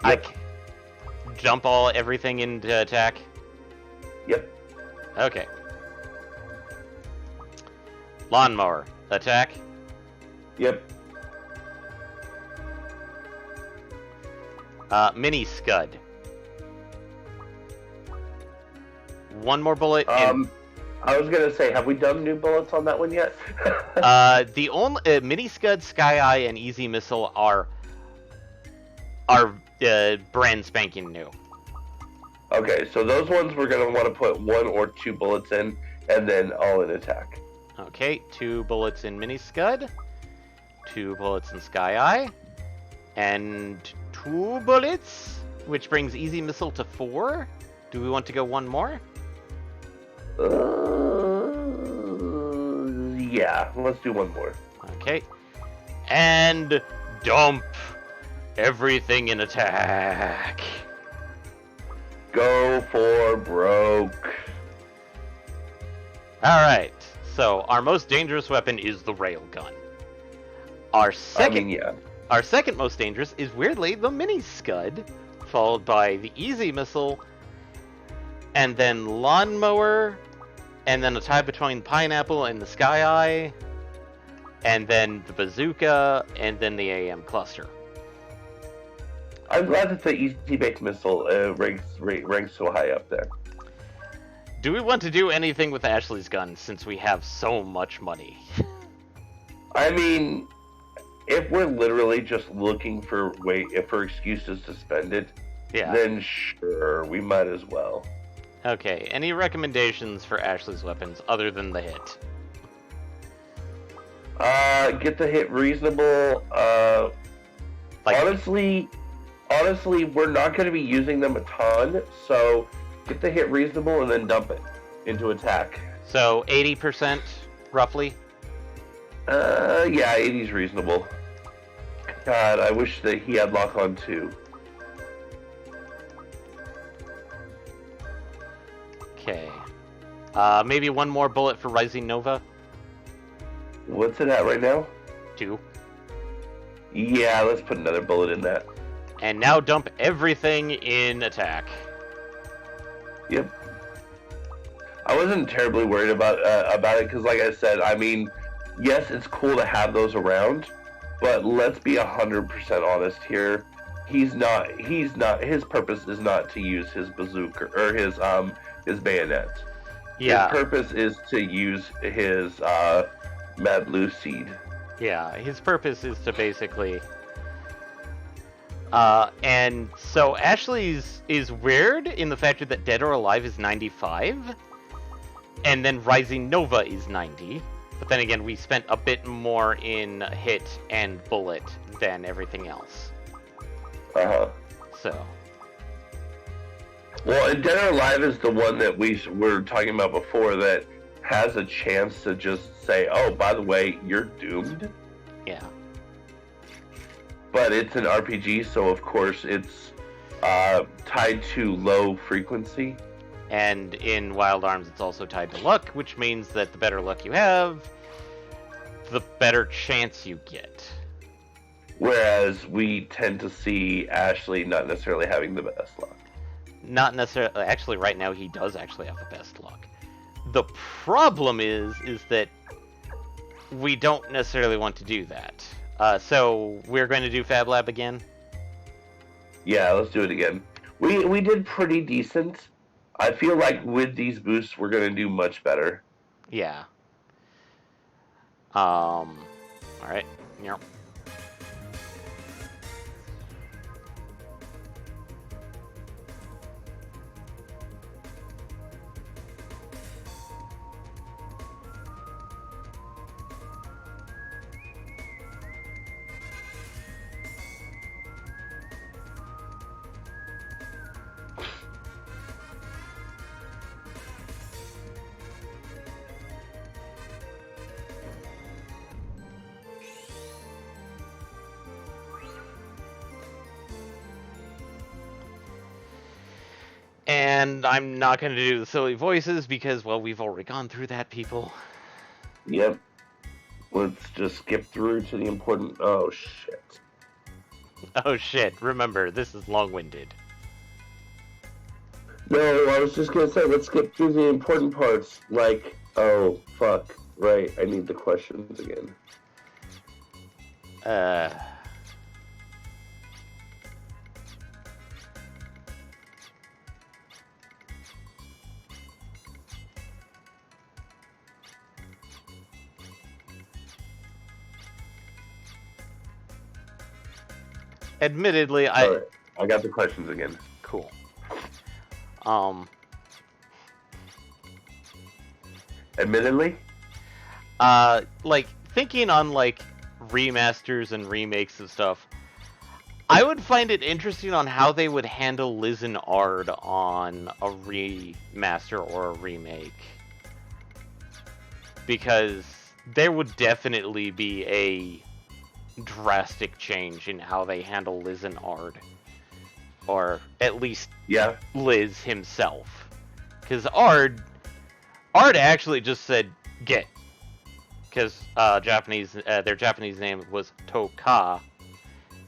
Yep. Jump everything into attack. Yep. Okay. Lawnmower, attack. Yep. Mini scud. One more bullet. I was gonna say, have we done new bullets on that one yet? The only mini scud, sky eye, and easy missile are brand spanking new. Okay, so those ones we're gonna want to put 1 or 2 bullets in, and then all in attack. Okay, 2 bullets in mini scud, 2 bullets in sky eye, and 2 bullets, which brings easy missile to 4. Do we want to go 1 more? Yeah, let's do 1 more. Okay. And dump everything in attack. Go for broke. Alright, so our most dangerous weapon is the railgun. Our second most dangerous is weirdly the mini scud, followed by the easy missile, and then lawnmower, and then a tie between pineapple and the sky eye, and then the bazooka, and then the AM cluster. I'm glad that the easy bake missile ranks so high up there. Do we want to do anything with Ashley's gun since we have so much money? I mean, if we're literally just looking for excuses to spend it, then sure, we might as well. Okay, any recommendations for Ashley's weapons other than the hit? Get the hit reasonable. Honestly, we're not going to be using them a ton, so get the hit reasonable and then dump it into attack. So 80%, roughly? Yeah, 80's reasonable. God, I wish that he had lock on too. Okay. Maybe 1 more bullet for Rising Nova? What's it at right now? 2. Yeah, let's put another bullet in that. And now dump everything in attack. Yep. I wasn't terribly worried about it because, like I said, I mean, yes, it's cool to have those around, but let's be 100% honest here. he's not. His purpose is not to use his bazooka or his bayonet. His Yeah, purpose is to use his mad blue seed. yeah. His purpose is to basically. And so Ashley's is weird in the fact that Dead or Alive is 95, and then Rising Nova is 90. But then again, we spent a bit more in hit and bullet than everything else. Uh-huh. So. Well, and Dead or Alive is the one that we were talking about before that has a chance to just say, oh, by the way, you're doomed. Yeah. But it's an RPG, so of course it's tied to low frequency. And in Wild Arms, it's also tied to luck, which means that the better luck you have, the better chance you get. Whereas we tend to see Ashley not necessarily having the best luck. Not necessarily. Actually, right now he does actually have the best luck. The problem is that we don't necessarily want to do that. So we're going to do Fab Lab again. Yeah, let's do it again. We did pretty decent. I feel like with these boosts, we're going to do much better. Yeah. All right. Yep. And I'm not going to do the silly voices because, well, we've already gone through that, people. Yep. Let's just skip through to the important... Oh, shit. Oh, shit. Remember, this is long-winded. No, I was just going to say, let's skip through the important parts. Like, oh, fuck. Right, I need the questions again. Admittedly, Alright, I got the questions again. Cool. Admittedly? Like, thinking on, like, remasters and remakes of stuff, I would find it interesting on how they would handle Liz and Ard on a remaster or a remake. Because there would definitely be a drastic change in how they handle Liz and Ard. Or at least Liz himself. Because Ard actually just said, get. Because their Japanese name was Toka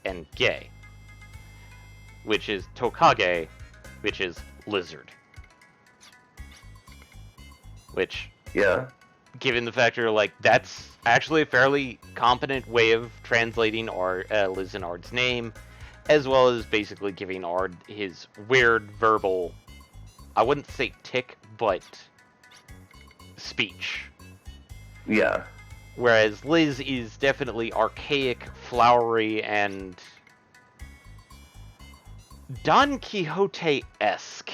and Ge. Which is Tokage, which is lizard. Which, given the factor, like, that's actually a fairly competent way of translating Liz and Ard's name, as well as basically giving Ard his weird verbal, I wouldn't say tick, but speech. Yeah. Whereas Liz is definitely archaic, flowery, and Don Quixote-esque.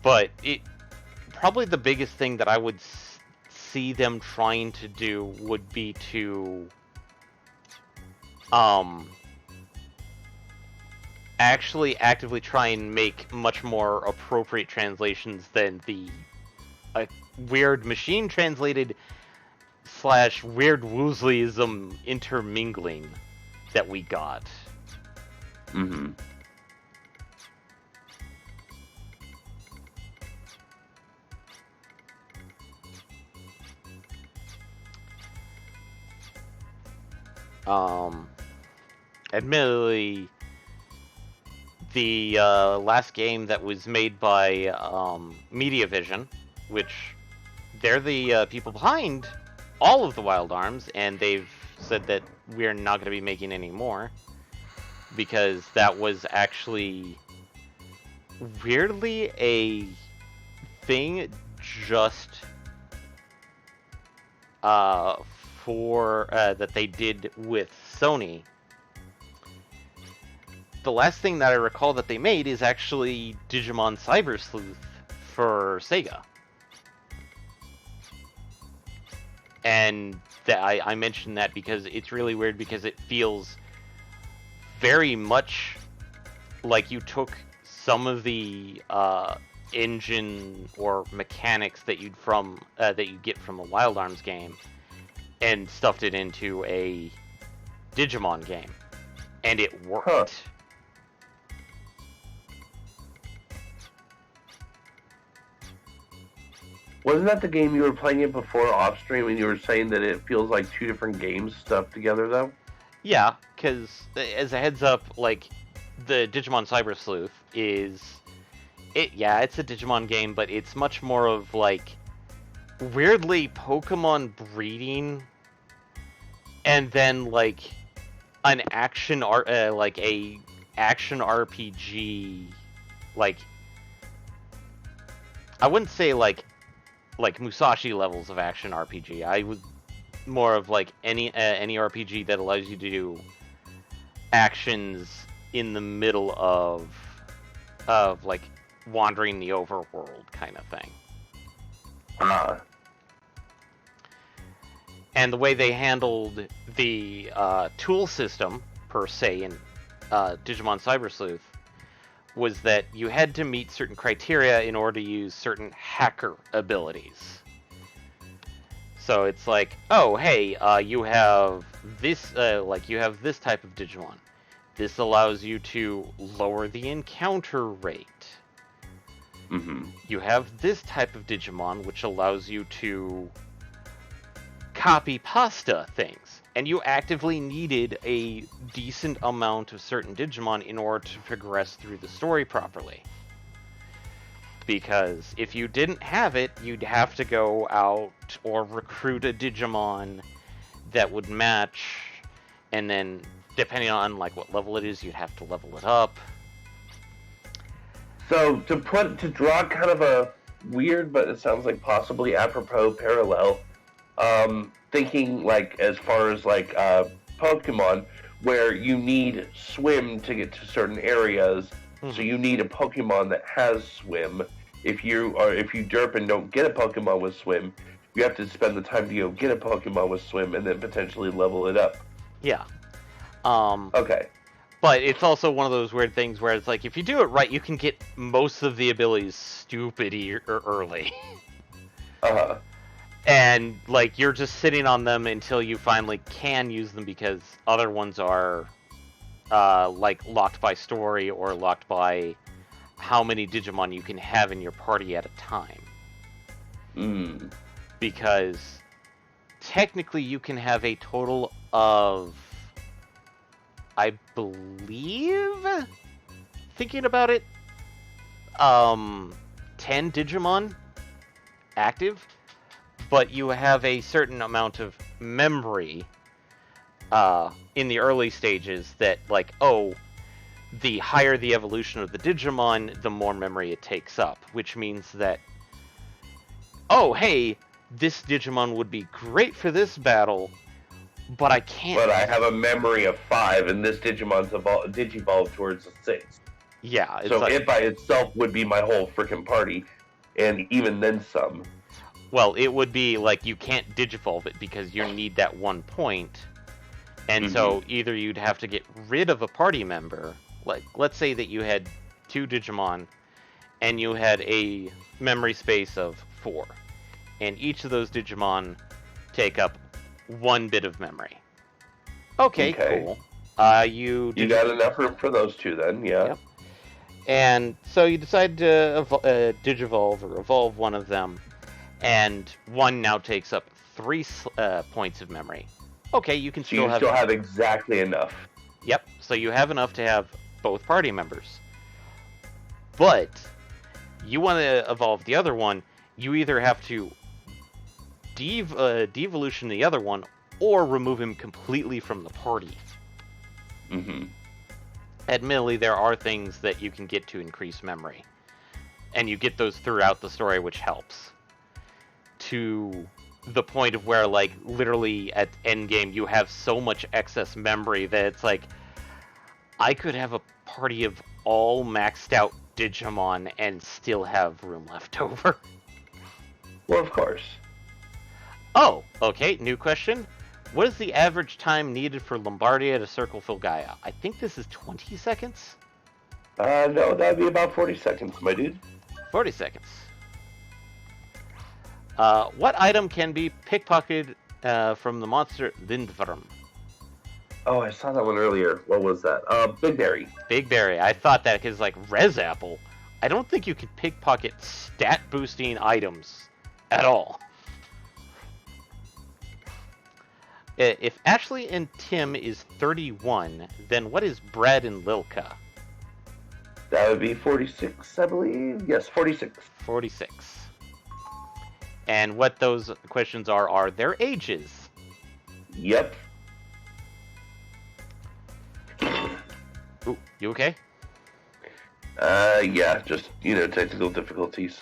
But probably the biggest thing that I would see them trying to do would be to actually actively try and make much more appropriate translations than the weird machine translated / weird Woozleyism intermingling that we got. Mm-hmm. Admittedly, the last game that was made by Mediavision, which they're the people behind all of the Wild Arms, and they've said that we're not going to be making any more, because that was actually weirdly a thing just for that they did with Sony. The last thing that I recall that they made is actually Digimon Cyber Sleuth for Sega. And I mentioned that because it's really weird, because it feels very much like you took some of the engine or mechanics that you'd get from a Wild Arms game and stuffed it into a Digimon game, and it worked. Huh. Wasn't that the game you were playing it before off stream, and you were saying that it feels like two different games stuffed together, though? Yeah, because as a heads up, like, the Digimon Cyber Sleuth it's a Digimon game, but it's much more of, like, weirdly Pokemon breeding, and then, like, an action action RPG, like, I wouldn't say like Musashi levels of action RPG. I would more of like any RPG that allows you to do actions in the middle of like wandering the overworld kind of thing. And the way they handled the tool system per se in Digimon Cyber Sleuth was that you had to meet certain criteria in order to use certain hacker abilities. So it's like, oh, hey, you have this, you have this type of Digimon. This allows you to lower the encounter rate. Mm-hmm. You have this type of Digimon, which allows you to copy pasta things. And you actively needed a decent amount of certain Digimon in order to progress through the story properly. Because if you didn't have it, you'd have to go out or recruit a Digimon that would match, and then depending on like what level it is, you'd have to level it up. So to draw kind of a weird, but it sounds like possibly apropos parallel, thinking like as far as like Pokemon, where you need swim to get to certain areas, so you need a Pokemon that has swim. If you derp and don't get a Pokemon with swim, you have to spend the time to go get a Pokemon with swim and then potentially level it up. Yeah. Okay. But it's also one of those weird things where it's like, if you do it right, you can get most of the abilities stupid early. Uh-huh. And, like, you're just sitting on them until you finally can use them, because other ones are, like, locked by story or locked by how many Digimon you can have in your party at a time. Because technically you can have a total of, I believe, thinking about it, 10 Digimon active, but you have a certain amount of memory in the early stages that, like, oh, the higher the evolution of the Digimon, the more memory it takes up, which means that, oh, hey, this Digimon would be great for this battle, but I can't... But I have a memory of 5, and this Digimon's digivolved towards a 6. Yeah. So like, it by itself would be my whole freaking party, and even then some. Well, it would be like you can't digivolve it because you need that one point. And so either you'd have to get rid of a party member, like let's say that you had 2 Digimon and you had a memory space of 4. And each of those Digimon take up 1 bit of memory. Okay. Cool. You got enough room for those 2 then, yeah. Yep. And so you decide to digivolve or evolve one of them, and one now takes up 3 points of memory. Okay, you can still have exactly enough. Yep, so you have enough to have both party members. But you want to evolve the other one, you either have to devolution the other one, or remove him completely from the party. Mm-hmm. Admittedly, there are things that you can get to increase memory, and you get those throughout the story, which helps. To the point of where, like, literally at endgame, you have so much excess memory that it's like, I could have a party of all maxed out Digimon and still have room left over. Well, of course. Oh, okay, new question. What is the average time needed for Lombardia to circle Filgaia? I think this is 20 seconds? No, that'd be about 40 seconds, my dude. 40 seconds. What item can be pickpocketed from the monster Lindworm? Oh, I saw that one earlier. What was that? Big Berry. Big Berry. I thought that because, like, Res Apple, I don't think you could pickpocket stat-boosting items at all. If Ashley and Tim is 31, then what is Brad and Lilka? That would be 46, I believe. Yes, 46. 46. And what those questions are their ages. Yep. Ooh, you okay? Yeah, just, technical difficulties.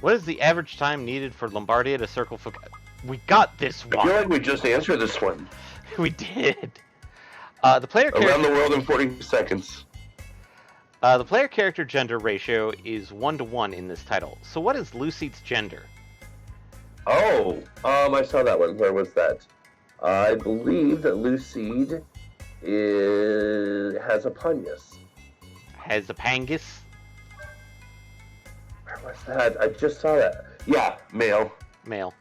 What is the average time needed for Lombardia to circle We got this one. I feel like we just answered this one. We did. The player Around the world in 40 seconds. The player character gender ratio is 1-to-1 in this title. So what is Lucid's gender? Oh, I saw that one. Where was that? I believe that Lucid has a Panyas. Has a Pangus? Where was that? I just saw that. Yeah, male. Male.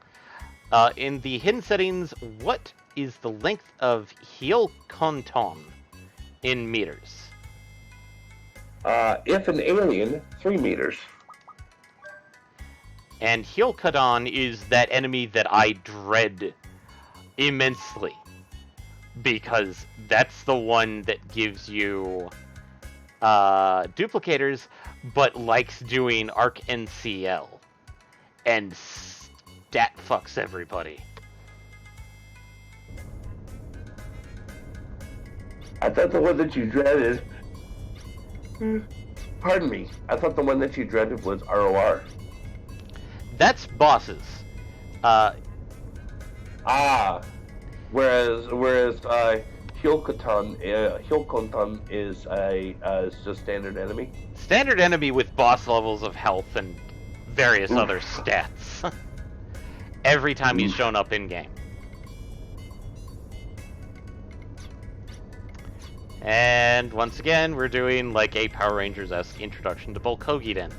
In the hidden settings, what is the length of Hyolkonton in meters? If an alien, 3 meters. And Hyolkodon is that enemy that I dread immensely. Because that's the one that gives you duplicators, but likes doing Arc NCL. And stat fucks everybody. I thought the one that you dreaded... Pardon me. I thought the one that you dreaded was ROR. That's bosses. Whereas Hyolkonton is just standard enemy. Standard enemy with boss levels of health and various other stats. Every time he's shown up in game. And once again, we're doing like a Power Rangers-esque introduction to Bulkogiden,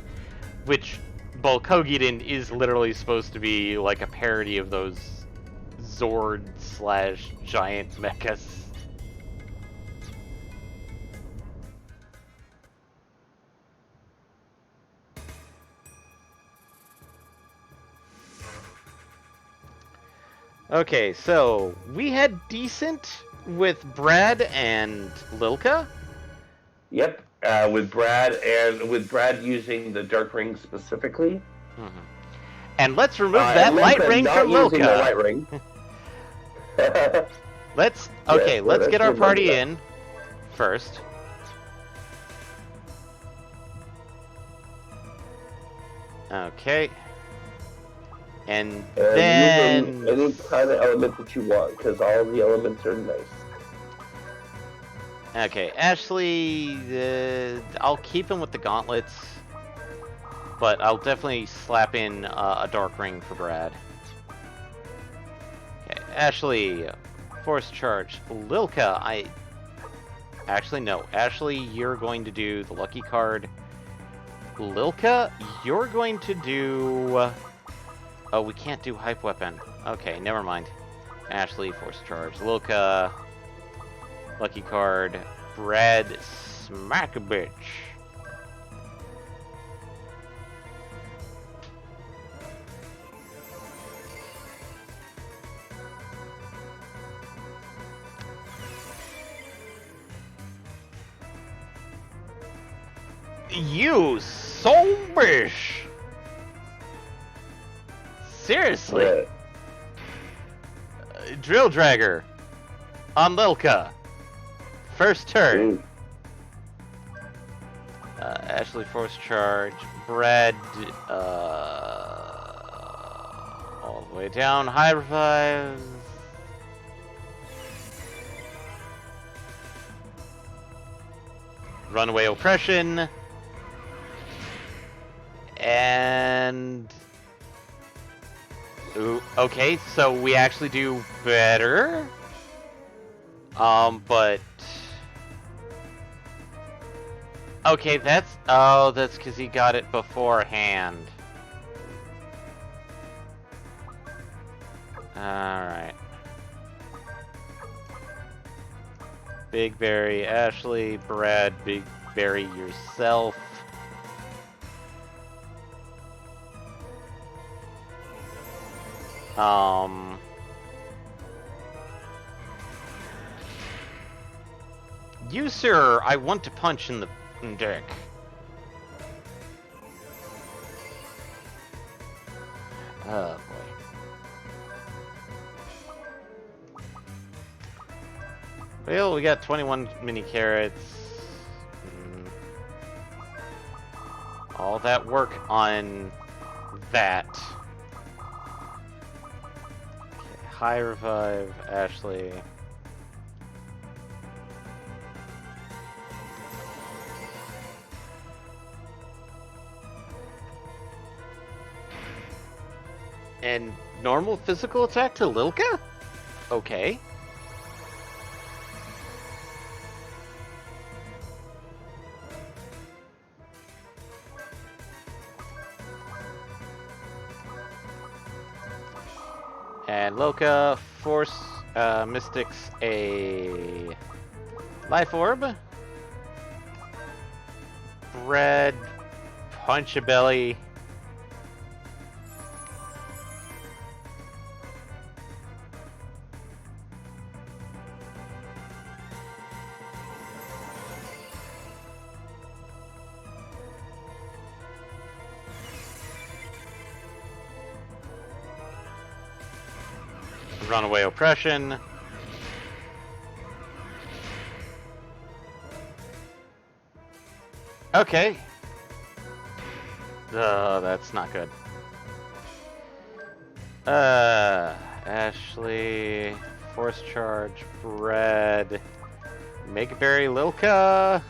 which Bulkogiden is literally supposed to be like a parody of those Zord/giant mechas. Okay, so we had decent with Brad and Lilka. Yep, with Brad using the dark ring specifically. Mm-hmm. And let's remove that light ring from Lilka. The light ring. Let's get our party in first. Okay. And then any kind of element that you want, because all of the elements are nice. Okay, Ashley, I'll keep him with the gauntlets, but I'll definitely slap in a dark ring for Brad. Okay, Ashley, force charge. Lilka, actually no. Ashley, you're going to do the lucky card. Lilka, you're going to do... Oh, we can't do hype weapon. Okay, never mind. Ashley, force charge. Lilka, lucky card. Brad, smack a bitch. You so bish. Seriously? Drill Dragger on Lilka. First turn. Ooh. Ashley Force Charge. Bread. All the way down. High Revive. Runaway Oppression. And... Ooh, okay, so we actually do better. But... Okay, that's... Oh, that's because he got it beforehand. Alright. Big Berry, Ashley, Brad, Big Berry yourself. You, sir, I want to punch in the dick. Oh, boy. Well, we got 21 mini carrots. All that work on that. Okay, high revive, Ashley. And normal physical attack to Lilka? Okay. And Lilka force Mystics a Life Orb. Bread, Punch a Belly. Runaway Oppression. Okay. That's not good. Ashley, Force Charge, Bread, Make Berry, Lilka.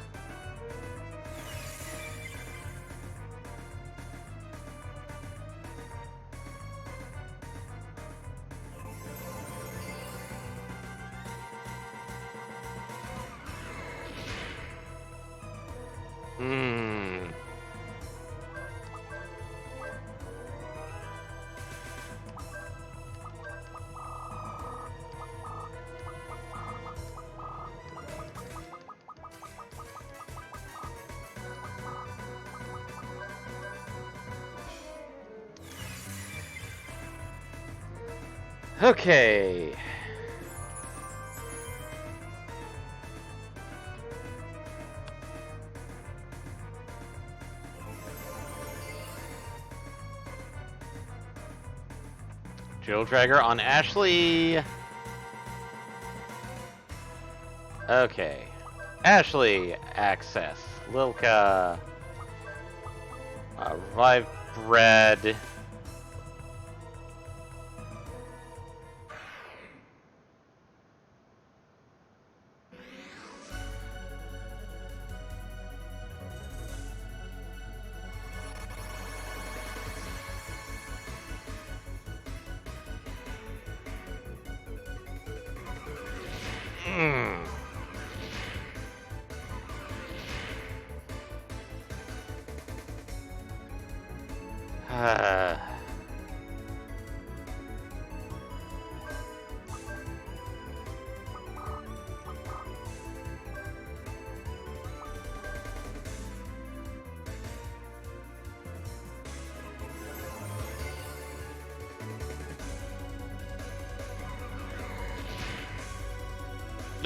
Okay. Drill Dragger on Ashley. Okay. Ashley, access. Lilka. Revive Bread.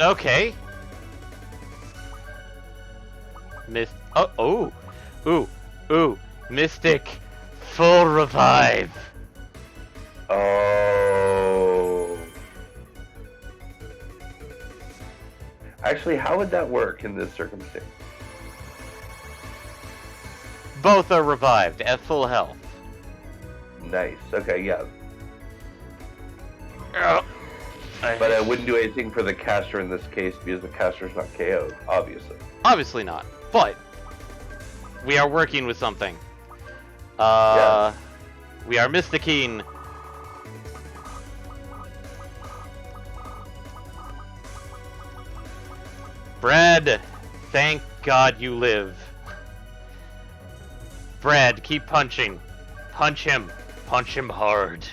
Okay. Ooh. Mystic, full revive. Oh. Actually, how would that work in this circumstance? Both are revived at full health. Nice. Okay, yeah. Ugh. But I wouldn't do anything for the caster in this case because the caster's not KO'd, obviously. Obviously not, but we are working with something. Yeah. We are Mystikine. Brad, thank God you live. Brad, keep punching. Punch him. Punch him hard.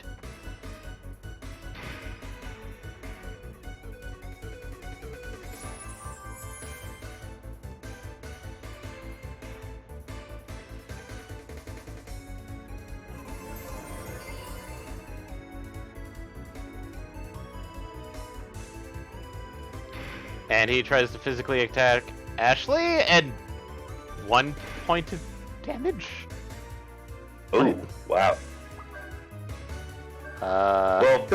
And he tries to physically attack Ashley, and 1 point of damage? Oh, wow. Well,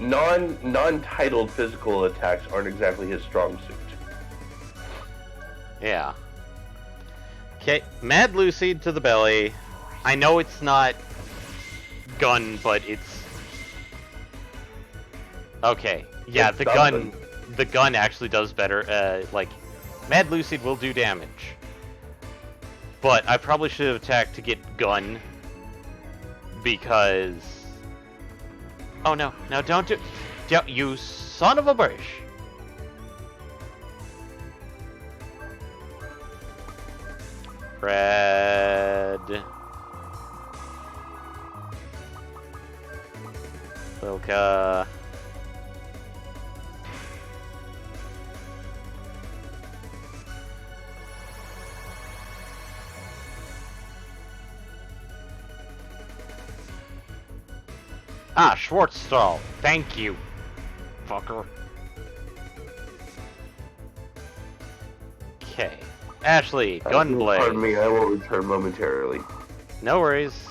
non-titled physical attacks aren't exactly his strong suit. Yeah. Okay, Mad Lucy to the belly. I know it's not gun, but it's... Okay, yeah, It's the something. the gun actually does better. Like, Mad Lucy will do damage. But I probably should have attacked to get gun. Because... Oh no, no, don't do... You son of a bitch. Brad. Wilka. Ah, Schwarzstall. Thank you, fucker. Okay. Ashley, Gunblade. Pardon me, I will return momentarily. No worries.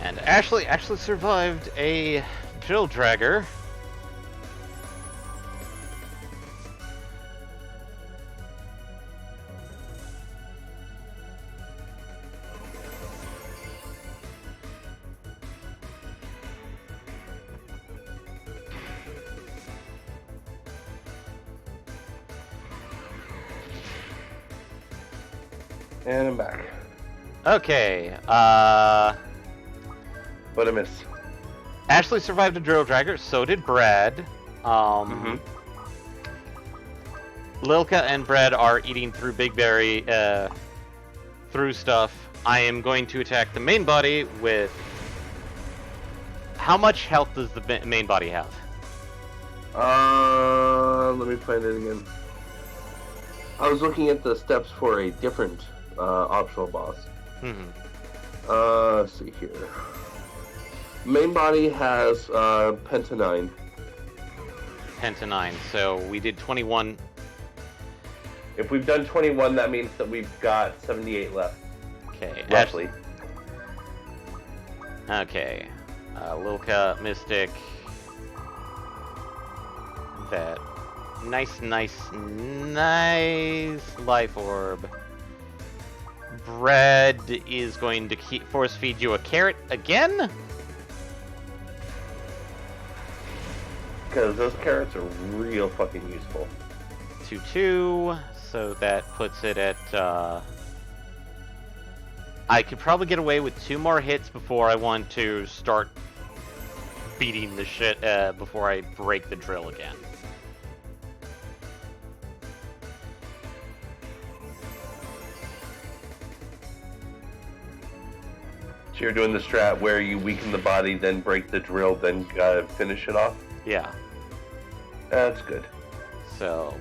And Ashley actually survived a drill dragger. And I'm back. Okay, But I miss. Ashley survived a drill dragger, so did Brad. Lilka and Brad are eating through Big Berry, through stuff. I am going to attack the main body with... How much health does the main body have? Let me find it again. I was looking at the steps for a different optional boss. Let's see here. Main body has Penta 9. Penta 9, so we did 21. If we've done 21, that means that we've got 78 left. Okay, Roughly. Okay. Lilka, Mystic. That. Nice life orb. Brad is going to force feed you a carrot again? because those carrots are real fucking useful. 2-2, so that puts it at, I could probably get away with 2 more hits before I want to start beating the shit, before I break the drill again. So you're doing the strat where you weaken the body, then break the drill, then finish it off? Yeah. That's good. So...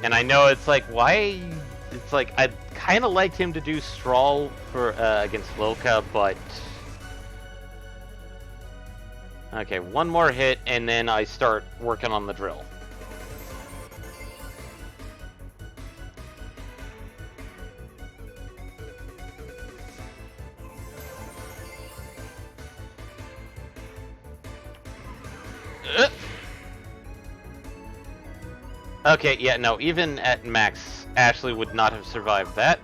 And I know it's like, why... It's like, I'd kind of liked him to do Strawl for against Lilka, but... Okay, 1 more hit, and then I start working on the drill. Okay, yeah, no, even at max, Ashley would not have survived that.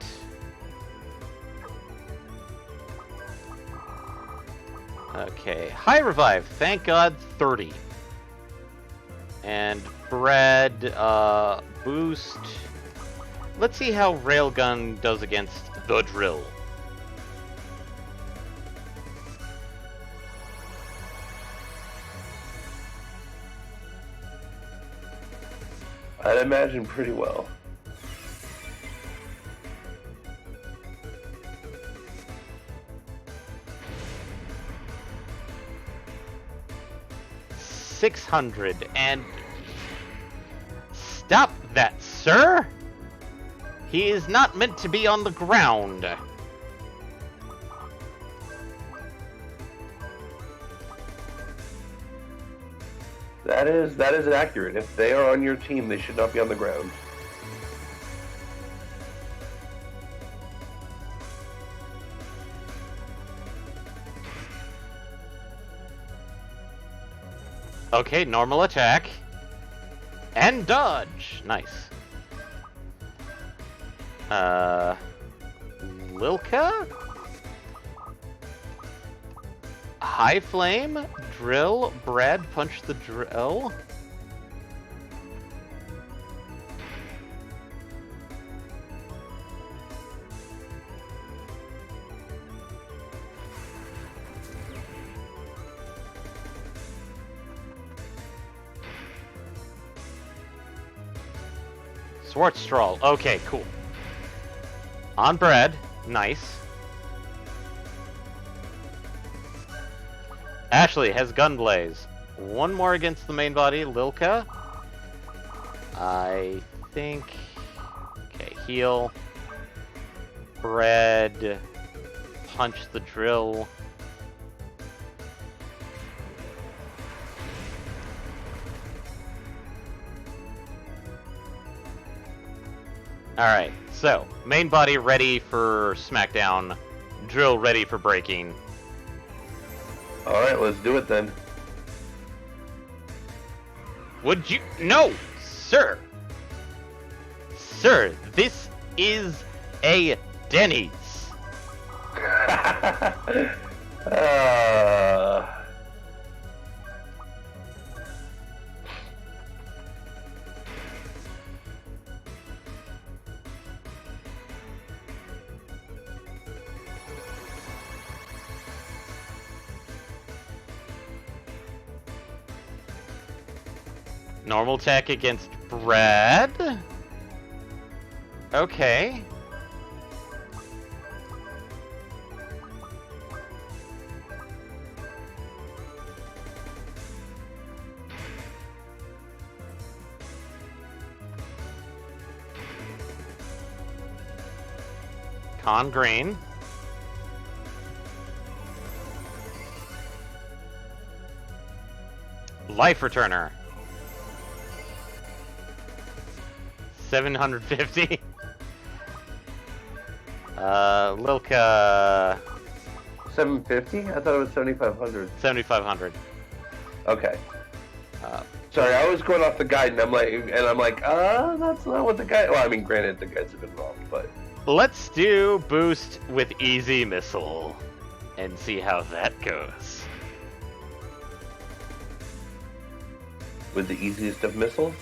Okay, high revive, thank God, 30. And Brad, boost. Let's see how Railgun does against the drill. I'd imagine pretty well. $600 and stop that, sir. He is not meant to be on the ground. That is accurate. If they are on your team, they should not be on the ground. Okay, normal attack. And dodge. Nice. Lilka? High flame, drill, Brad, punch the drill. Swartstrawl. Okay, cool. On Brad. Nice. Ashley has Gunblaze. 1 more against the main body. Lilka. I think... Okay, heal. Brad. Punch the drill. Alright, so, main body ready for smackdown, drill ready for breaking. Alright, let's do it then. Would you... No! Sir! Sir, this is a Denny's! Normal attack against Brad? Okay. Con Green. Life Returner. 750. Lilka. 750? I thought it was 7,500. 7,500. Okay. Sorry, I was going off the guide, and I'm like, that's not what the guide. Well, I mean, granted, the guides have been wrong, but Let's do boost with easy missile and see how that goes. With the easiest of missiles?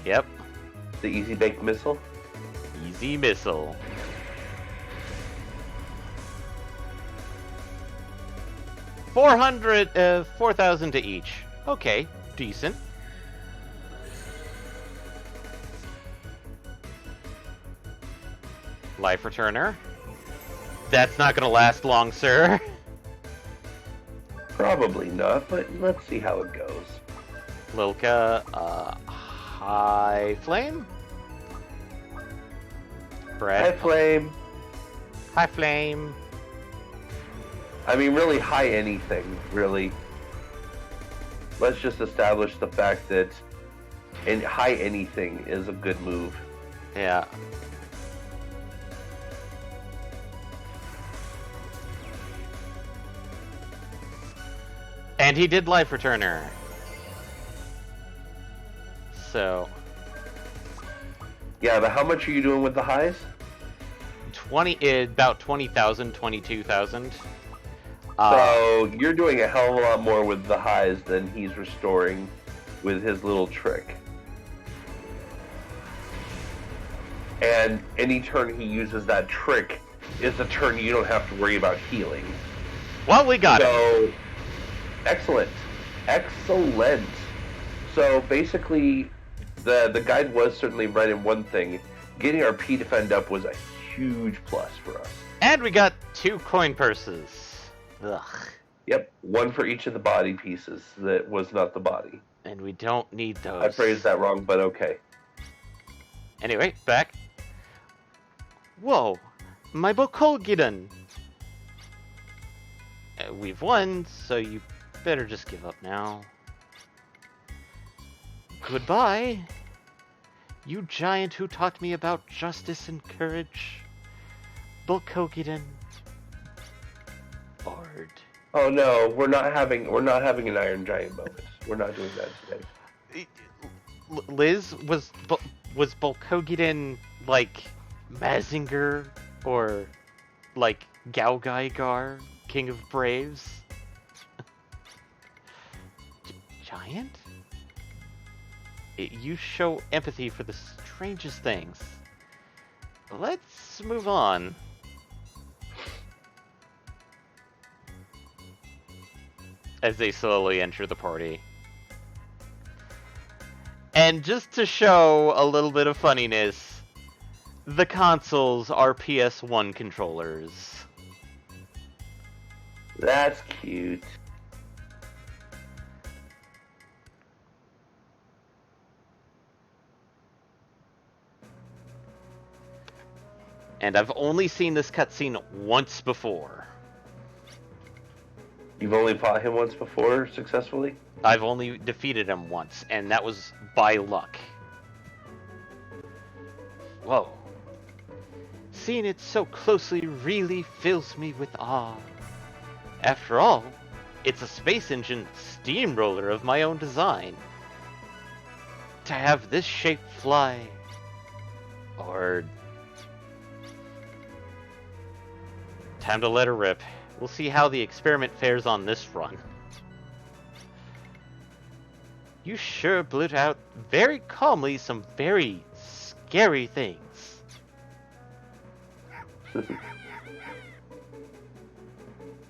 Yep. The easy baked missile? Easy missile. 4,000 to each. Okay, decent. Life returner. That's not gonna last long, sir. Probably not, but let's see how it goes. Lilka, high flame? Brad. High flame. High flame. I mean, really high anything, really. Let's just establish the fact that high anything is a good move. Yeah. And he did life returner. So. Yeah, but how much are you doing with the highs? About 20,000, 22,000. So you're doing a hell of a lot more with the highs than he's restoring with his little trick. And any turn he uses that trick is a turn you don't have to worry about healing. Well, we got it. Excellent. Excellent. So basically, the guide was certainly right in one thing. Getting our P defend up was a huge plus for us. And we got 2 coin purses. Ugh. Yep, one for each of the body pieces that was not the body. And we don't need those. I phrased that wrong, but okay. Anyway, back. Whoa, my Bokolgidan. We've won, so you better just give up now. Goodbye, you giant who taught me about justice and courage. Bokolgidan. Bard. Oh no, we're not having an Iron Giant bonus. We're not doing that today. Liz, was Bolkogidan like Mazinger or like Gaugaigar, King of Braves? Giant? You show empathy for the strangest things. Let's move on. As they slowly enter the party. And just to show a little bit of funniness, the consoles are PS1 controllers. That's cute. And I've only seen this cutscene once before. You've only fought him once before successfully? I've only defeated him once, and that was by luck. Whoa. Seeing it so closely really fills me with awe. After all, it's a space engine steamroller of my own design. To have this shape fly, or time to let her rip. We'll see how the experiment fares on this run. You sure blurt out very calmly some very scary things.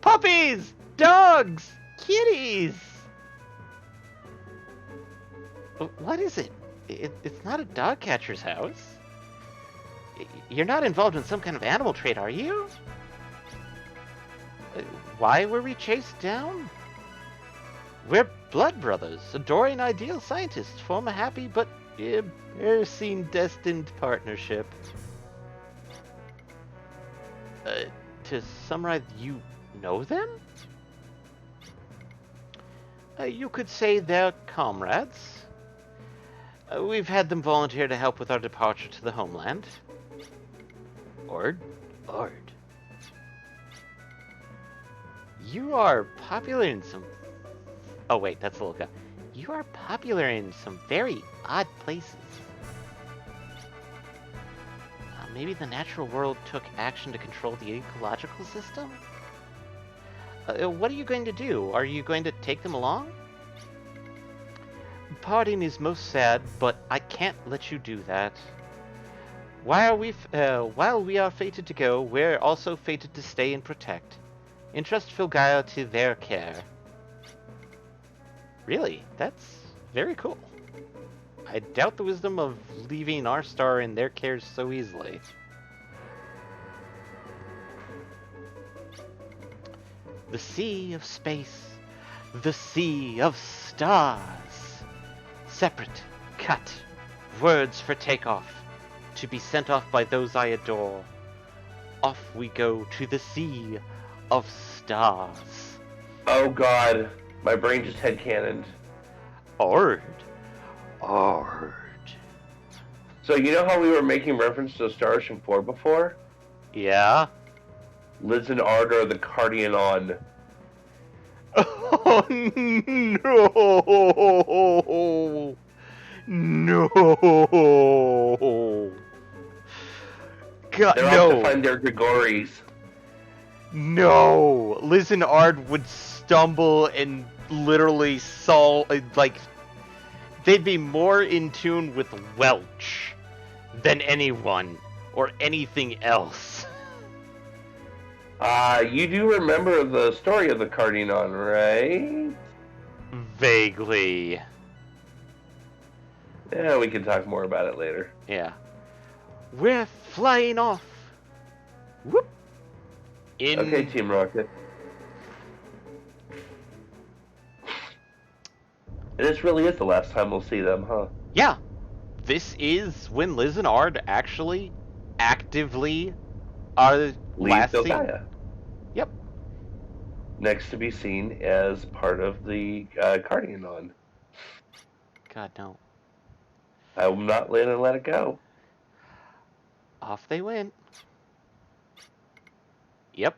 Puppies! Dogs! Kitties! What is it? It's not a dog catcher's house. You're not involved in some kind of animal trade, are you? Why were we chased down? We're blood brothers, adoring ideal scientists, form a happy but ever-seen destined partnership. To summarize, you know them? You could say they're comrades. We've had them volunteer to help with our departure to the homeland. Ord? You are popular in some... Oh wait, that's Lilka. You are popular in some very odd places. maybe the natural world took action to control the ecological system? What are you going to do? Are you going to take them along? Parting is most sad, but I can't let you do that. While we are fated to go, we're also fated to stay and protect. Entrust Filgaia to their care. Really? That's very cool. I doubt the wisdom of leaving our star in their care so easily. The sea of space. The sea of stars. Separate, cut, words for takeoff. To be sent off by those I adore. Off we go to the sea of stars. Oh god, my brain just headcanoned. Ard. Ard. So you know how we were making reference to Star Ocean 4 before? Yeah? Liz and Ard are the Cardian on. Oh no! No! God, They're no! off to find their Gregories. No! Liz and Ard would stumble and literally like, they'd be more in tune with Welch than anyone or anything else. You do remember the story of the Cardian, right? Vaguely. Yeah, we can talk more about it later. Yeah. We're flying off. Whoop. Okay, Team Rocket. And this really is the last time we'll see them, huh? Yeah. This is when Liz and Ard actually actively are Leave last seen. Filgaia. Yep. Next to be seen as part of the Cardian. God, no. I'm not letting it let it go. Off they went. Yep.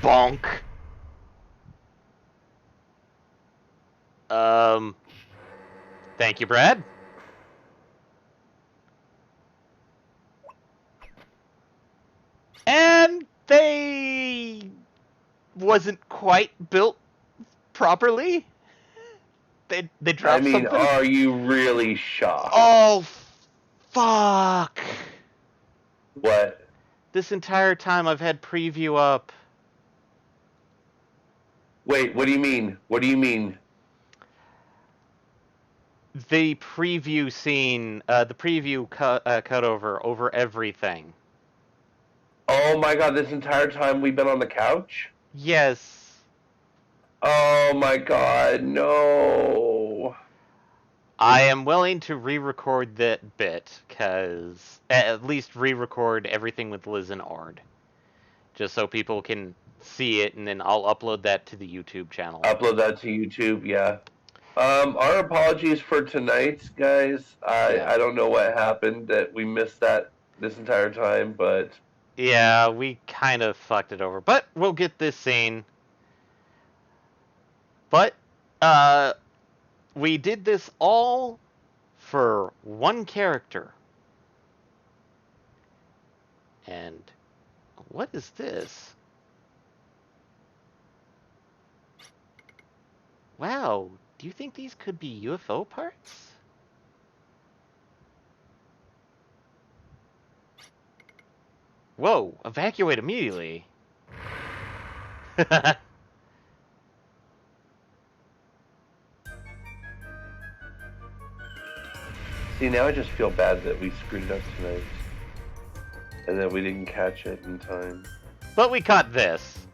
Bonk. Thank you, Brad. And they wasn't quite built properly. They dropped something. Are you really shocked? Oh, fuck. What? This entire time I've had preview up. Wait, what do you mean? What do you mean? The preview scene, the preview cut over everything. Oh my god, this entire time we've been on the couch? Yes. Oh my god, no. I am willing to re-record that bit, because at least re-record everything with Liz and Ard. Just so people can see it, and then I'll upload that to the YouTube channel. Upload that to YouTube, yeah. Our apologies for tonight, guys. I don't know what happened that we missed that this entire time, but... Yeah, we kind of fucked it over. But we'll get this scene. But, we did this all for one character. And what is this? Wow, do you think these could be UFO parts? Whoa, evacuate immediately. See, now I just feel bad that we screwed up tonight. And that we didn't catch it in time. But we caught this.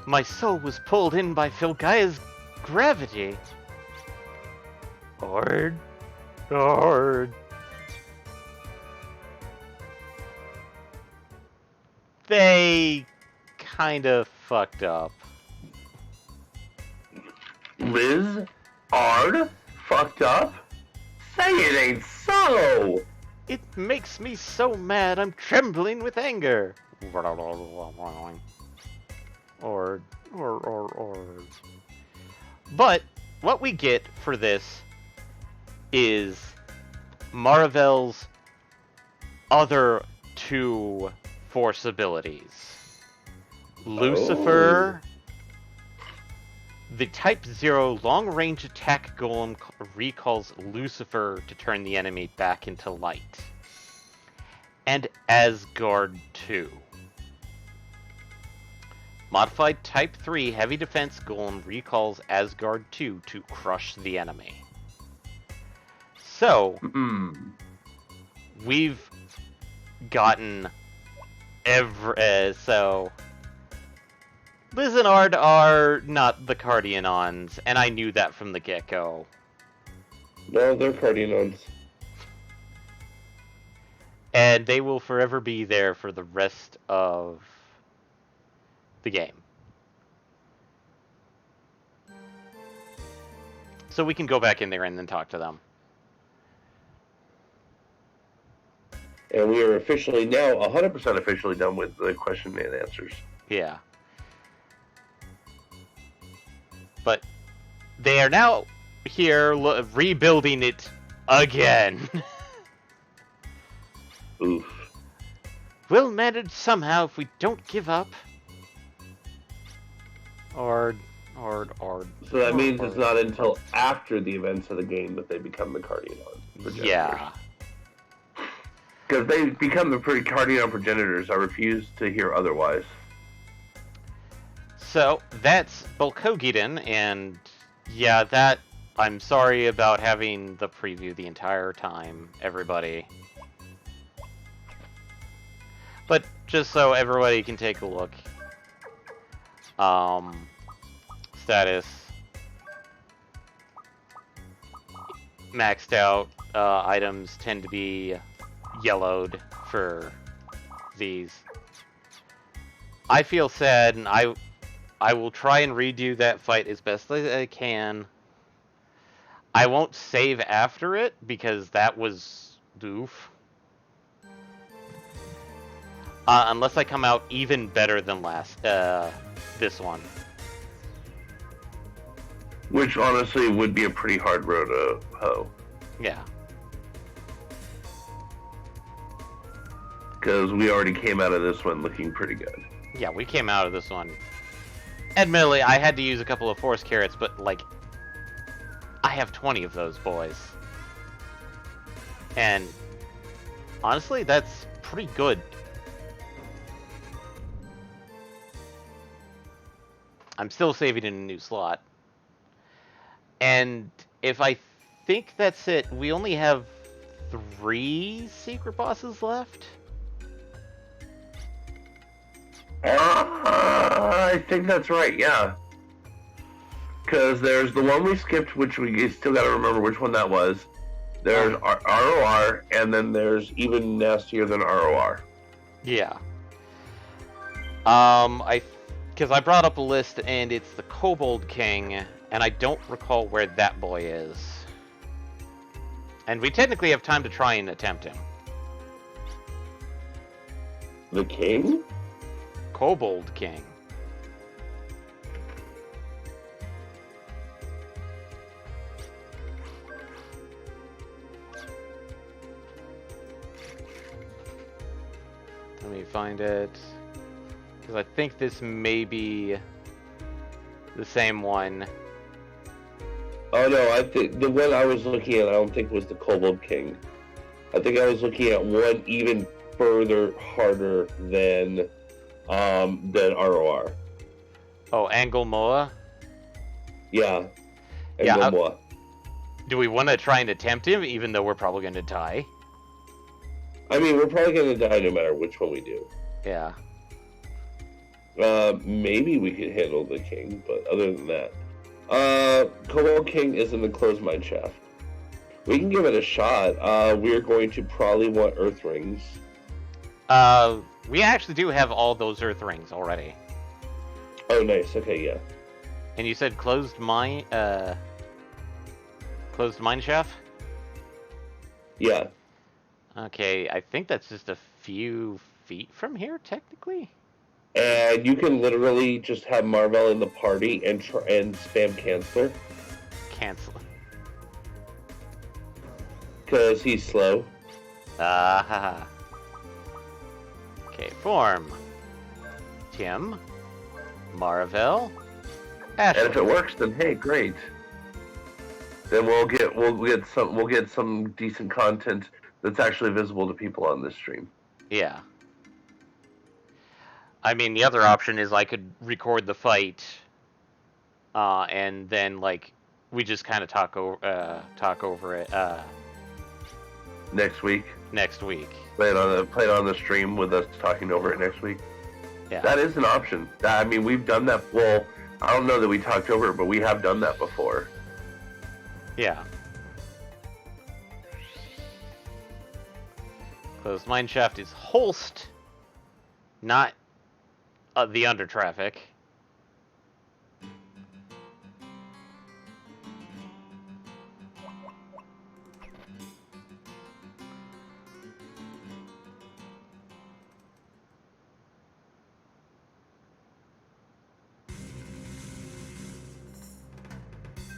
My soul was pulled in by Filgaia's gravity. Ard. They kind of fucked up. Liz? Ard? Fucked up? Say it ain't so! It makes me so mad I'm trembling with anger. Or. But what we get for this is Maravel's other two force abilities. Lucifer, the Type 0 long-range attack golem recalls Lucifer to turn the enemy back into light. And Asgard 2. Modified Type 3 heavy defense golem recalls Asgard 2 to crush the enemy. So, we've gotten so Lizenard are not the Cardionons, and I knew that from the get-go. No, they're Cardionons. And they will forever be there for the rest of the game. So we can go back in there and then talk to them. And we are officially now 100% officially done with the question and answers. Yeah. But they are now here rebuilding it again. Oof. We'll manage somehow if we don't give up. Or. So that means it's not until after the events of the game that they become the Cardionon progenitors. Yeah. Because they become the Cardionon progenitors. I refuse to hear otherwise. So, that's Bolkogiden, and yeah, that... I'm sorry about having the preview the entire time, everybody. But just so everybody can take a look. Status. Maxed out items tend to be yellowed for these. I feel sad, and I will try and redo that fight as best as I can. I won't save after it, because that was doof. Unless I come out even better than this one. Which honestly would be a pretty hard road to hoe. Yeah. Because we already came out of this one looking pretty good. Yeah, we came out of this one. Admittedly, I had to use a couple of force carrots, but, like, I have 20 of those boys. And, honestly, that's pretty good. I'm still saving in a new slot. And if I think that's it, we only have 3 secret bosses left? I think that's right, yeah. Because there's the one we skipped, which we still got to remember which one that was. There's ROR, and then there's even nastier than ROR. Yeah. Because I brought up a list, and it's the Kobold King, and I don't recall where that boy is. And we technically have time to try and attempt him. The king? Kobold King. Let me find it. Because I think this may be the same one. Oh no, I think the one I was looking at, I don't think was the Kobold King. I think I was looking at one even further harder than ROR. Oh, Anglemoa? Yeah. Yeah. Moa. Do we want to try and attempt him, even though we're probably going to die? I mean, we're probably going to die no matter which one we do. Yeah. Maybe we could handle the king, but other than that, Kobold King is in the closed mine shaft. We can give it a shot. We're going to probably want Earth Rings. We actually do have all those Earth Rings already. Oh, nice. Okay, yeah. And you said closed mine shaft? Yeah. Okay, I think that's just a few feet from here, technically. And you can literally just have Marvel in the party and spam Cancer. Cancel. Because he's slow. Ah, okay, form. Tim, Marvel, Ashley. And if it works, then hey, great. Then we'll get some decent content that's actually visible to people on this stream. Yeah. I mean, the other option is I could record the fight, and then like we just kind of talk over it Next week. next week. Play it on the stream with us talking over it next week. Yeah. That is an option. I mean, we've done that. Well, I don't know that we talked over it, but we have done that before. Yeah. Closed mineshaft is Holst, not the under traffic.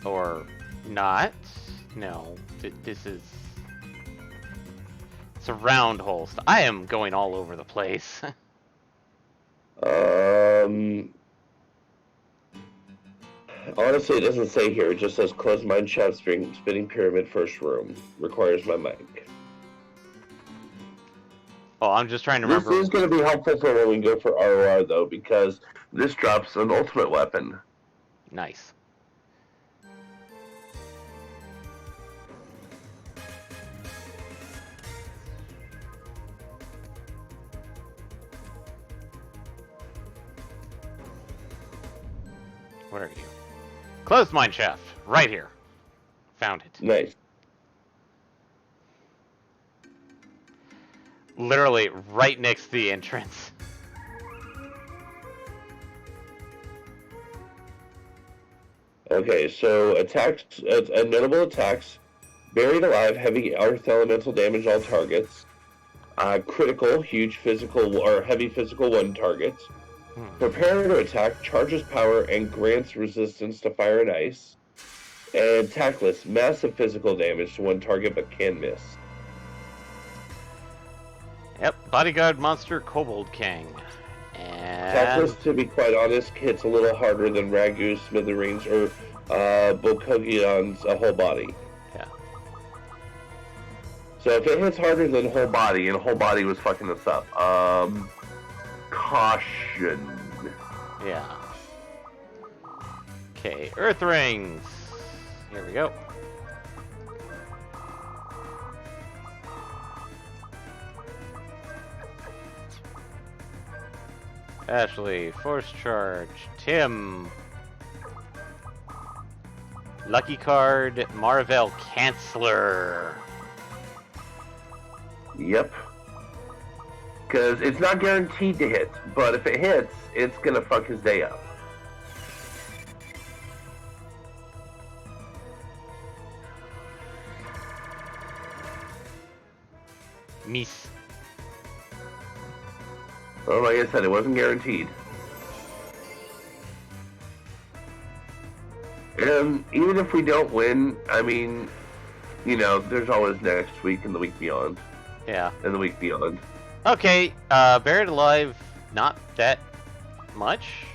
Or not. No, this is... It's a round Holst. I am going all over the place. Honestly, it doesn't say here. It just says closed mine shaft spinning pyramid first room. Requires my mic. Oh, I'm just trying to remember. This is going to be helpful for when we go for ROR, though, because this drops an ultimate weapon. Nice. Where are you? Closed mineshaft. Right here. Found it. Nice. Literally right next to the entrance. Okay, so attacks, notable attacks, buried alive, heavy earth elemental damage all targets, critical, huge physical or heavy physical one targets, prepare to attack, charges power and grants resistance to fire and ice, and tactless, massive physical damage to one target but can miss. Yep, bodyguard monster Kobold King. And Tactless, to be quite honest, hits a little harder than Ragu, Smithereens, or Bokogion's whole body. Yeah. So if it hits harder than whole body, and whole body was fucking us up, caution. Yeah. Okay, Earth Rings. Here we go. Ashley, Force Charge, Tim. Lucky card, Marvel Canceller. Yep. Because it's not guaranteed to hit, but if it hits, it's gonna fuck his day up. Miss. Well, like I said, it wasn't guaranteed. And even if we don't win, I mean, you know, there's always next week and the week beyond. Yeah. And the week beyond. Okay, Buried Alive, not that much.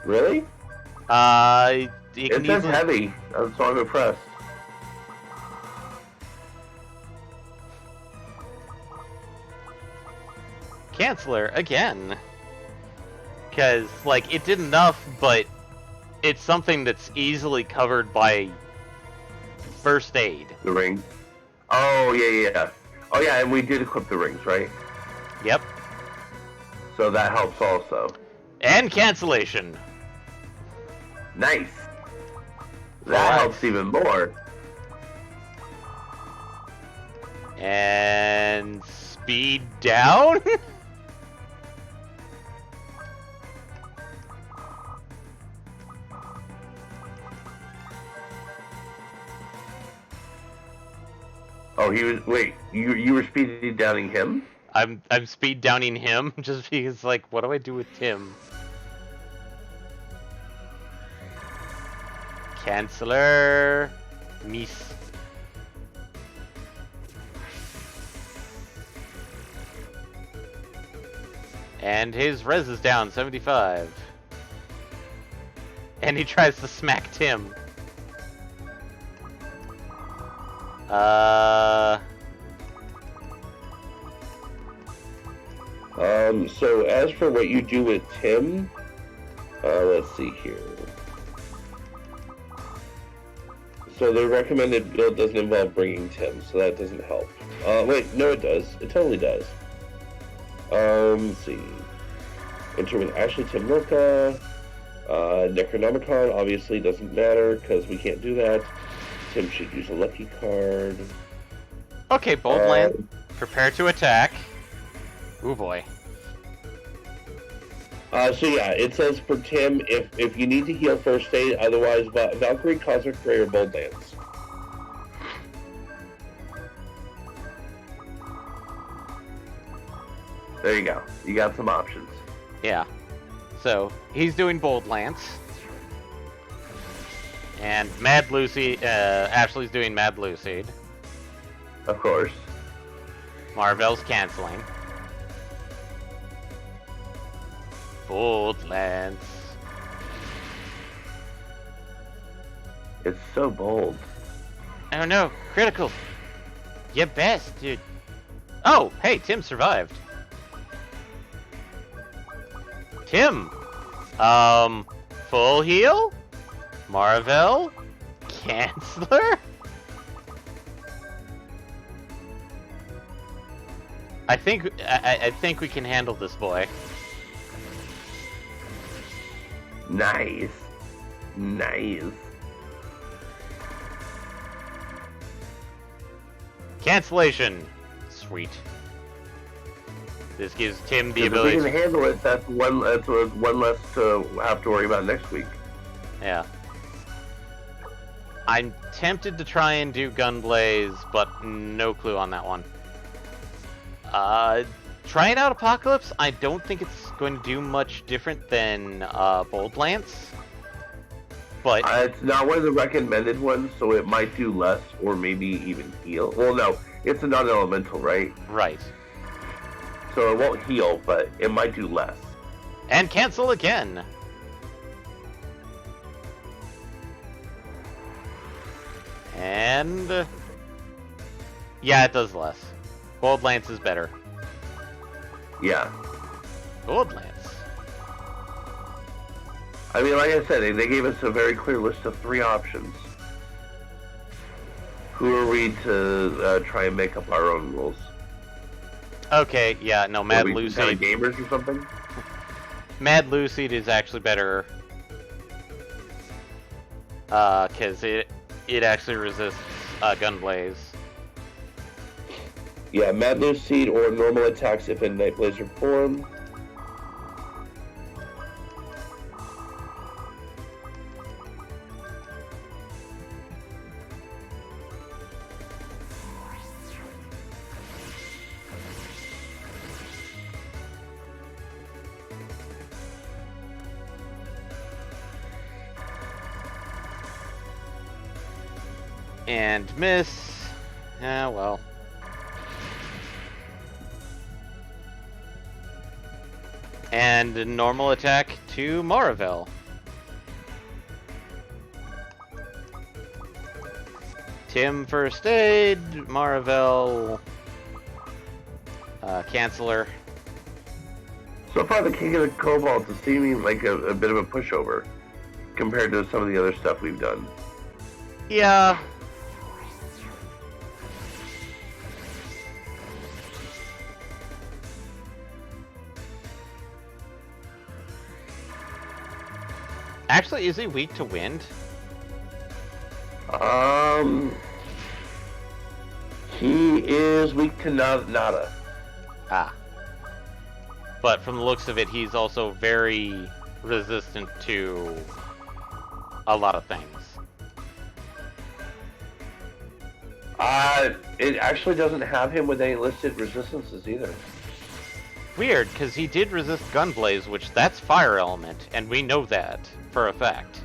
Really? It It says heavy, so I'm impressed. Canceller again. Because, like, it did enough, but it's something that's easily covered by first aid. The ring. Oh, yeah. Oh, yeah, and we did equip the rings, right? Yep. So that helps also. And cancellation. Nice. That helps even more. And speed down? Oh, he was. Wait, you were speed downing him? I'm speed downing him just because, like, what do I do with Tim? Canceller. Miss. And his res is down 75. And he tries to smack Tim. So as for what you do with Tim, let's see here. So the recommended build doesn't involve bringing Tim, so that doesn't help. Wait, no it does. It totally does. Let's see. Enter with Ashley Timurka. Necronomicon obviously doesn't matter, because we can't do that. Tim should use a lucky card. Okay, Bold Land. Prepare to attack. Ooh boy. So yeah, it says for Tim, if you need to heal first aid, otherwise Valkyrie, Cosmic Ray, or Bold Lance. There you go. You got some options. Yeah. So, he's doing Bold Lance. And Mad Lucy, Ashley's doing Mad Lucid. Of course. Marvel's canceling. Bold Lance. It's so bold. Oh no, critical. You best, dude. Oh, hey, Tim survived. Tim. Full heal? Marvel? Canceller? I think we can handle this boy. Nice. Nice. Cancellation. Sweet. This gives Tim the ability if we can handle it, that's one less to have to worry about next week. Yeah. I'm tempted to try and do Gunblaze, but no clue on that one. Trying out Apocalypse, I don't think it's going to do much different than Bold Lance. But it's not one of the recommended ones, so it might do less, or maybe even heal. Well, no, it's a non-elemental, right? Right. So it won't heal, but it might do less. And cancel again. And yeah, it does less. Bold Lance is better. Yeah. Bold Lance. I mean, like I said, they gave us a very clear list of 3 options. Who are we to try and make up our own rules? Okay, yeah, no, Mad Lucid. Kind of gamers or something? Mad Lucid is actually better. Cause it actually resists Gunblaze. Yeah, Mad Lucid or normal attacks if in Night Blazer form. And miss. Ah, well. And a normal attack to Maravel. Tim first aid, Maravel, Canceller. So far, the King of the Cobalt is seeming like a bit of a pushover compared to some of the other stuff we've done. Yeah. Actually, is he weak to wind? He is weak to nada. Ah. But from the looks of it, he's also very resistant to a lot of things. It actually doesn't have him with any listed resistances either. Weird, because he did resist Gunblaze, which that's fire element, and we know that for a fact.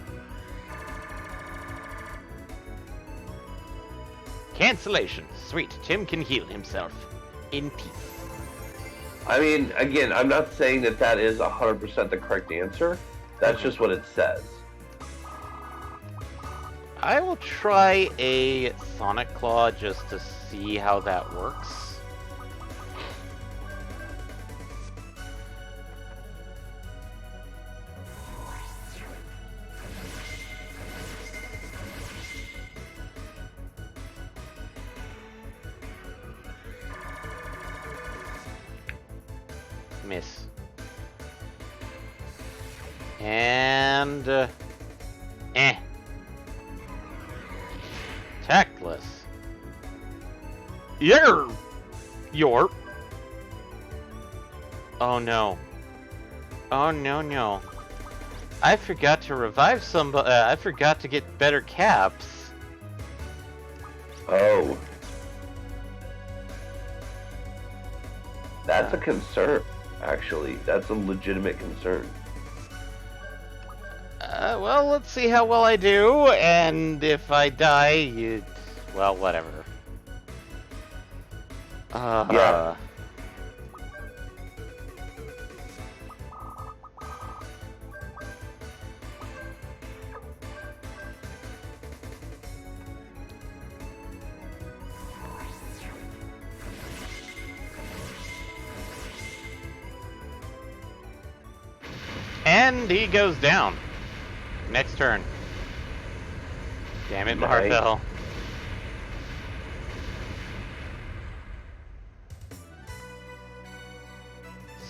Cancellation. Sweet. Tim can heal himself. In peace. I mean, again, I'm not saying that that is 100% the correct answer. That's Hmm. just what it says. I will try a Sonic Claw just to see how that works. Miss. And... eh. Tactless. Yer! Yorp. Oh no. Oh no no. I forgot to revive somebody. I forgot to get better caps. Oh, that's Uh, a concern, actually. That's a legitimate concern. well, let's see how well I do, and if I die, well, whatever. Yeah. Uh, and he goes down. Next turn. Damn it, Nice. Marthel.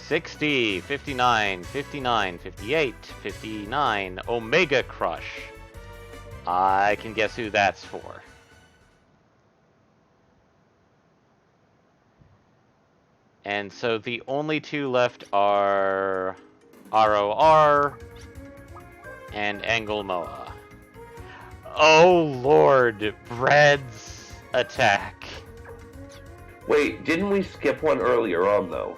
$60, $59, $59, $58, $59, Omega Crush. I can guess who that's for. And so the only two left are ROR and Anglemoa. Oh lord, Brad's attack. Wait, didn't we skip one earlier on, though?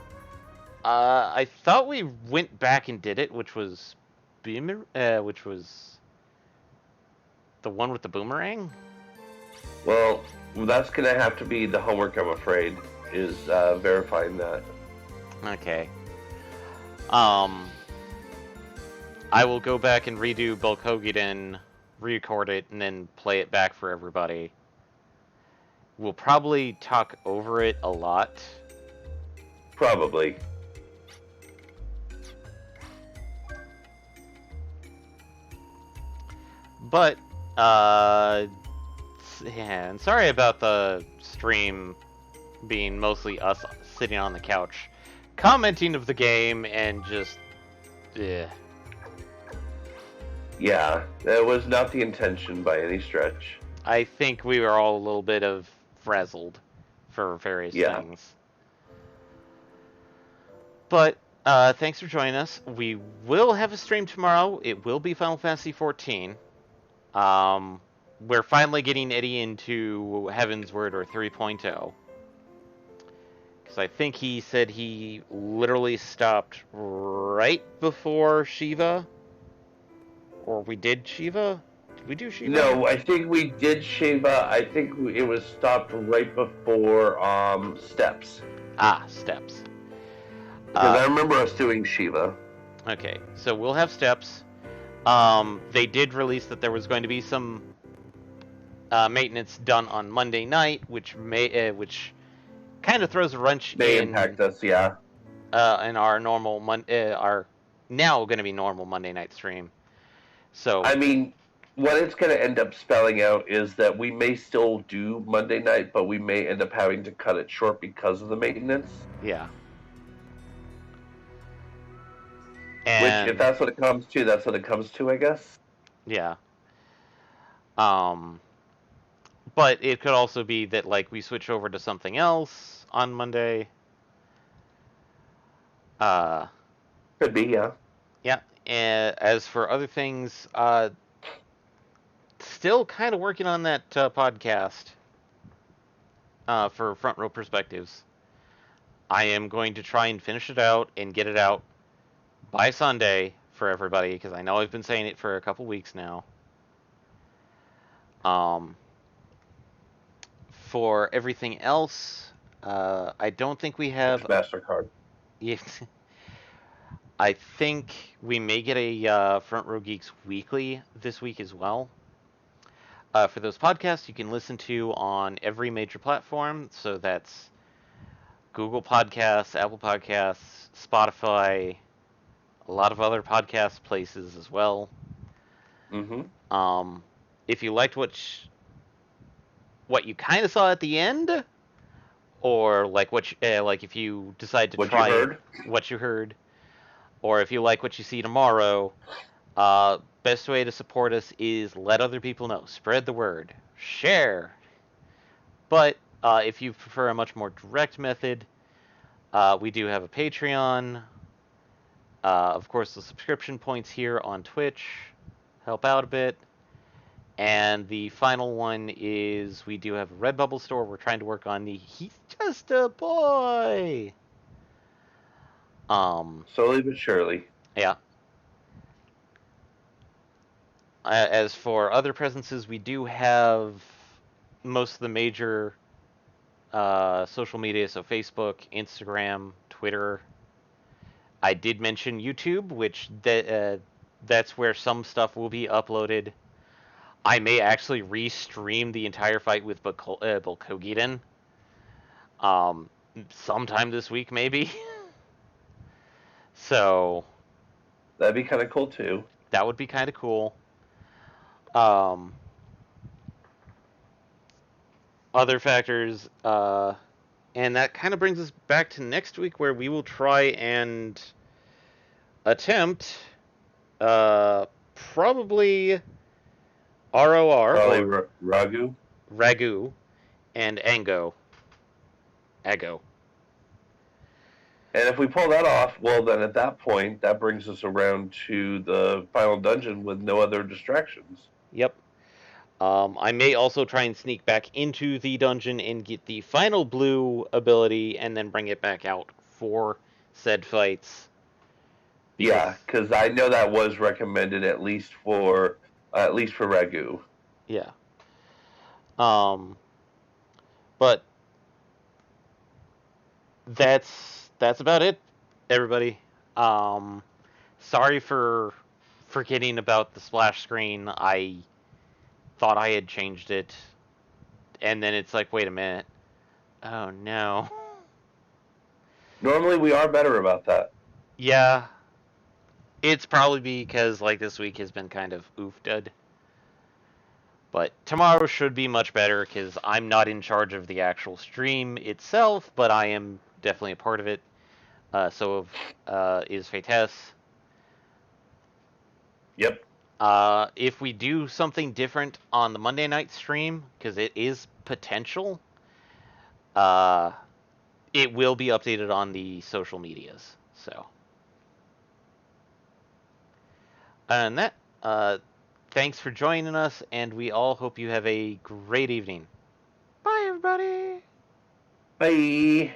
I thought we went back and did it, which was which was the one with the boomerang. Well, that's going to have to be the homework, I'm afraid, is verifying that. Okay. Um, I will go back and redo Bulk Hogan, record it, and then play it back for everybody. We'll probably talk over it a lot. Probably. But, yeah, and sorry about the stream being mostly us sitting on the couch, commenting of the game and just, yeah. Yeah, that was not the intention by any stretch. I think we were all a little bit of frazzled for various Yeah. things. But thanks for joining us. We will have a stream tomorrow. It will be Final Fantasy 14. We're finally getting Eddie into Heaven's Word or 3.0. Because I think he said he literally stopped right before Shiva. Or we did Shiva? Did we do Shiva? No, I think we did Shiva. I think it was stopped right before Steps. Ah, Steps. Because I remember us doing Shiva. Okay, so we'll have Steps. They did release that there was going to be some maintenance done on Monday night, which kind of throws a wrench May in impact us, yeah. In our normal our now going to be normal Monday night stream. So I mean, what it's going to end up spelling out is that we may still do Monday night, but we may end up having to cut it short because of the maintenance. yeah. Which, if that's what it comes to, that's what it comes to, I guess. Yeah. But it could also be that like we switch over to something else on Monday. Could be, yeah. Yeah. And as for other things, still kind of working on that podcast for Front Row Perspectives. I am going to try and finish it out and get it out by Sunday for everybody because I know I've been saying it for a couple weeks now. For everything else, I don't think we have. MasterCard. I think we may get a Front Row Geeks weekly this week as well. For those podcasts, you can listen to on every major platform. So that's Google Podcasts, Apple Podcasts, Spotify, a lot of other podcast places as well. Mm-hmm. Um, if you liked what you kind of saw at the end, or like like if you decide to What you try heard? what you heard, or if you like what you see tomorrow, best way to support us is let other people know, spread the word, share. But if you prefer a much more direct method, we do have a Patreon. Of course, the subscription points here on Twitch help out a bit. And the final one is we do have a Redbubble store. We're trying to work on the He's Just a Boy. Slowly but surely. Yeah. As for other presences, we do have most of the major social media, so Facebook, Instagram, Twitter. I did mention YouTube, which that's where some stuff will be uploaded. I may actually re-stream the entire fight with Bulkogiden sometime this week, maybe. So That'd be kind of cool too. that would be kind of cool. Um, Other factors, and that kind of brings us back to next week, where we will try and attempt, probably ROR Probably or Ragu. Ragu and Ago. And if we pull that off, well, then at that point, that brings us around to the final dungeon with no other distractions. Yep. I may also try and sneak back into the dungeon and get the final blue ability, and then bring it back out for said fights. Because Yeah, because I know that was recommended at least for Ragu. yeah. Um, but that's about it, everybody. Um, Sorry for forgetting about the splash screen. I thought I had changed it, and then it's like, wait a minute. Oh no. Normally, we are better about that. Yeah, it's probably because like this week has been kind of oofed. But tomorrow should be much better because I'm not in charge of the actual stream itself, but I am definitely a part of it. So is Fates. Yep. If we do something different on the Monday night stream, because it is potential, uh, it will be updated on the social medias. So, and that, thanks for joining us, and we all hope you have a great evening. Bye, everybody. Bye.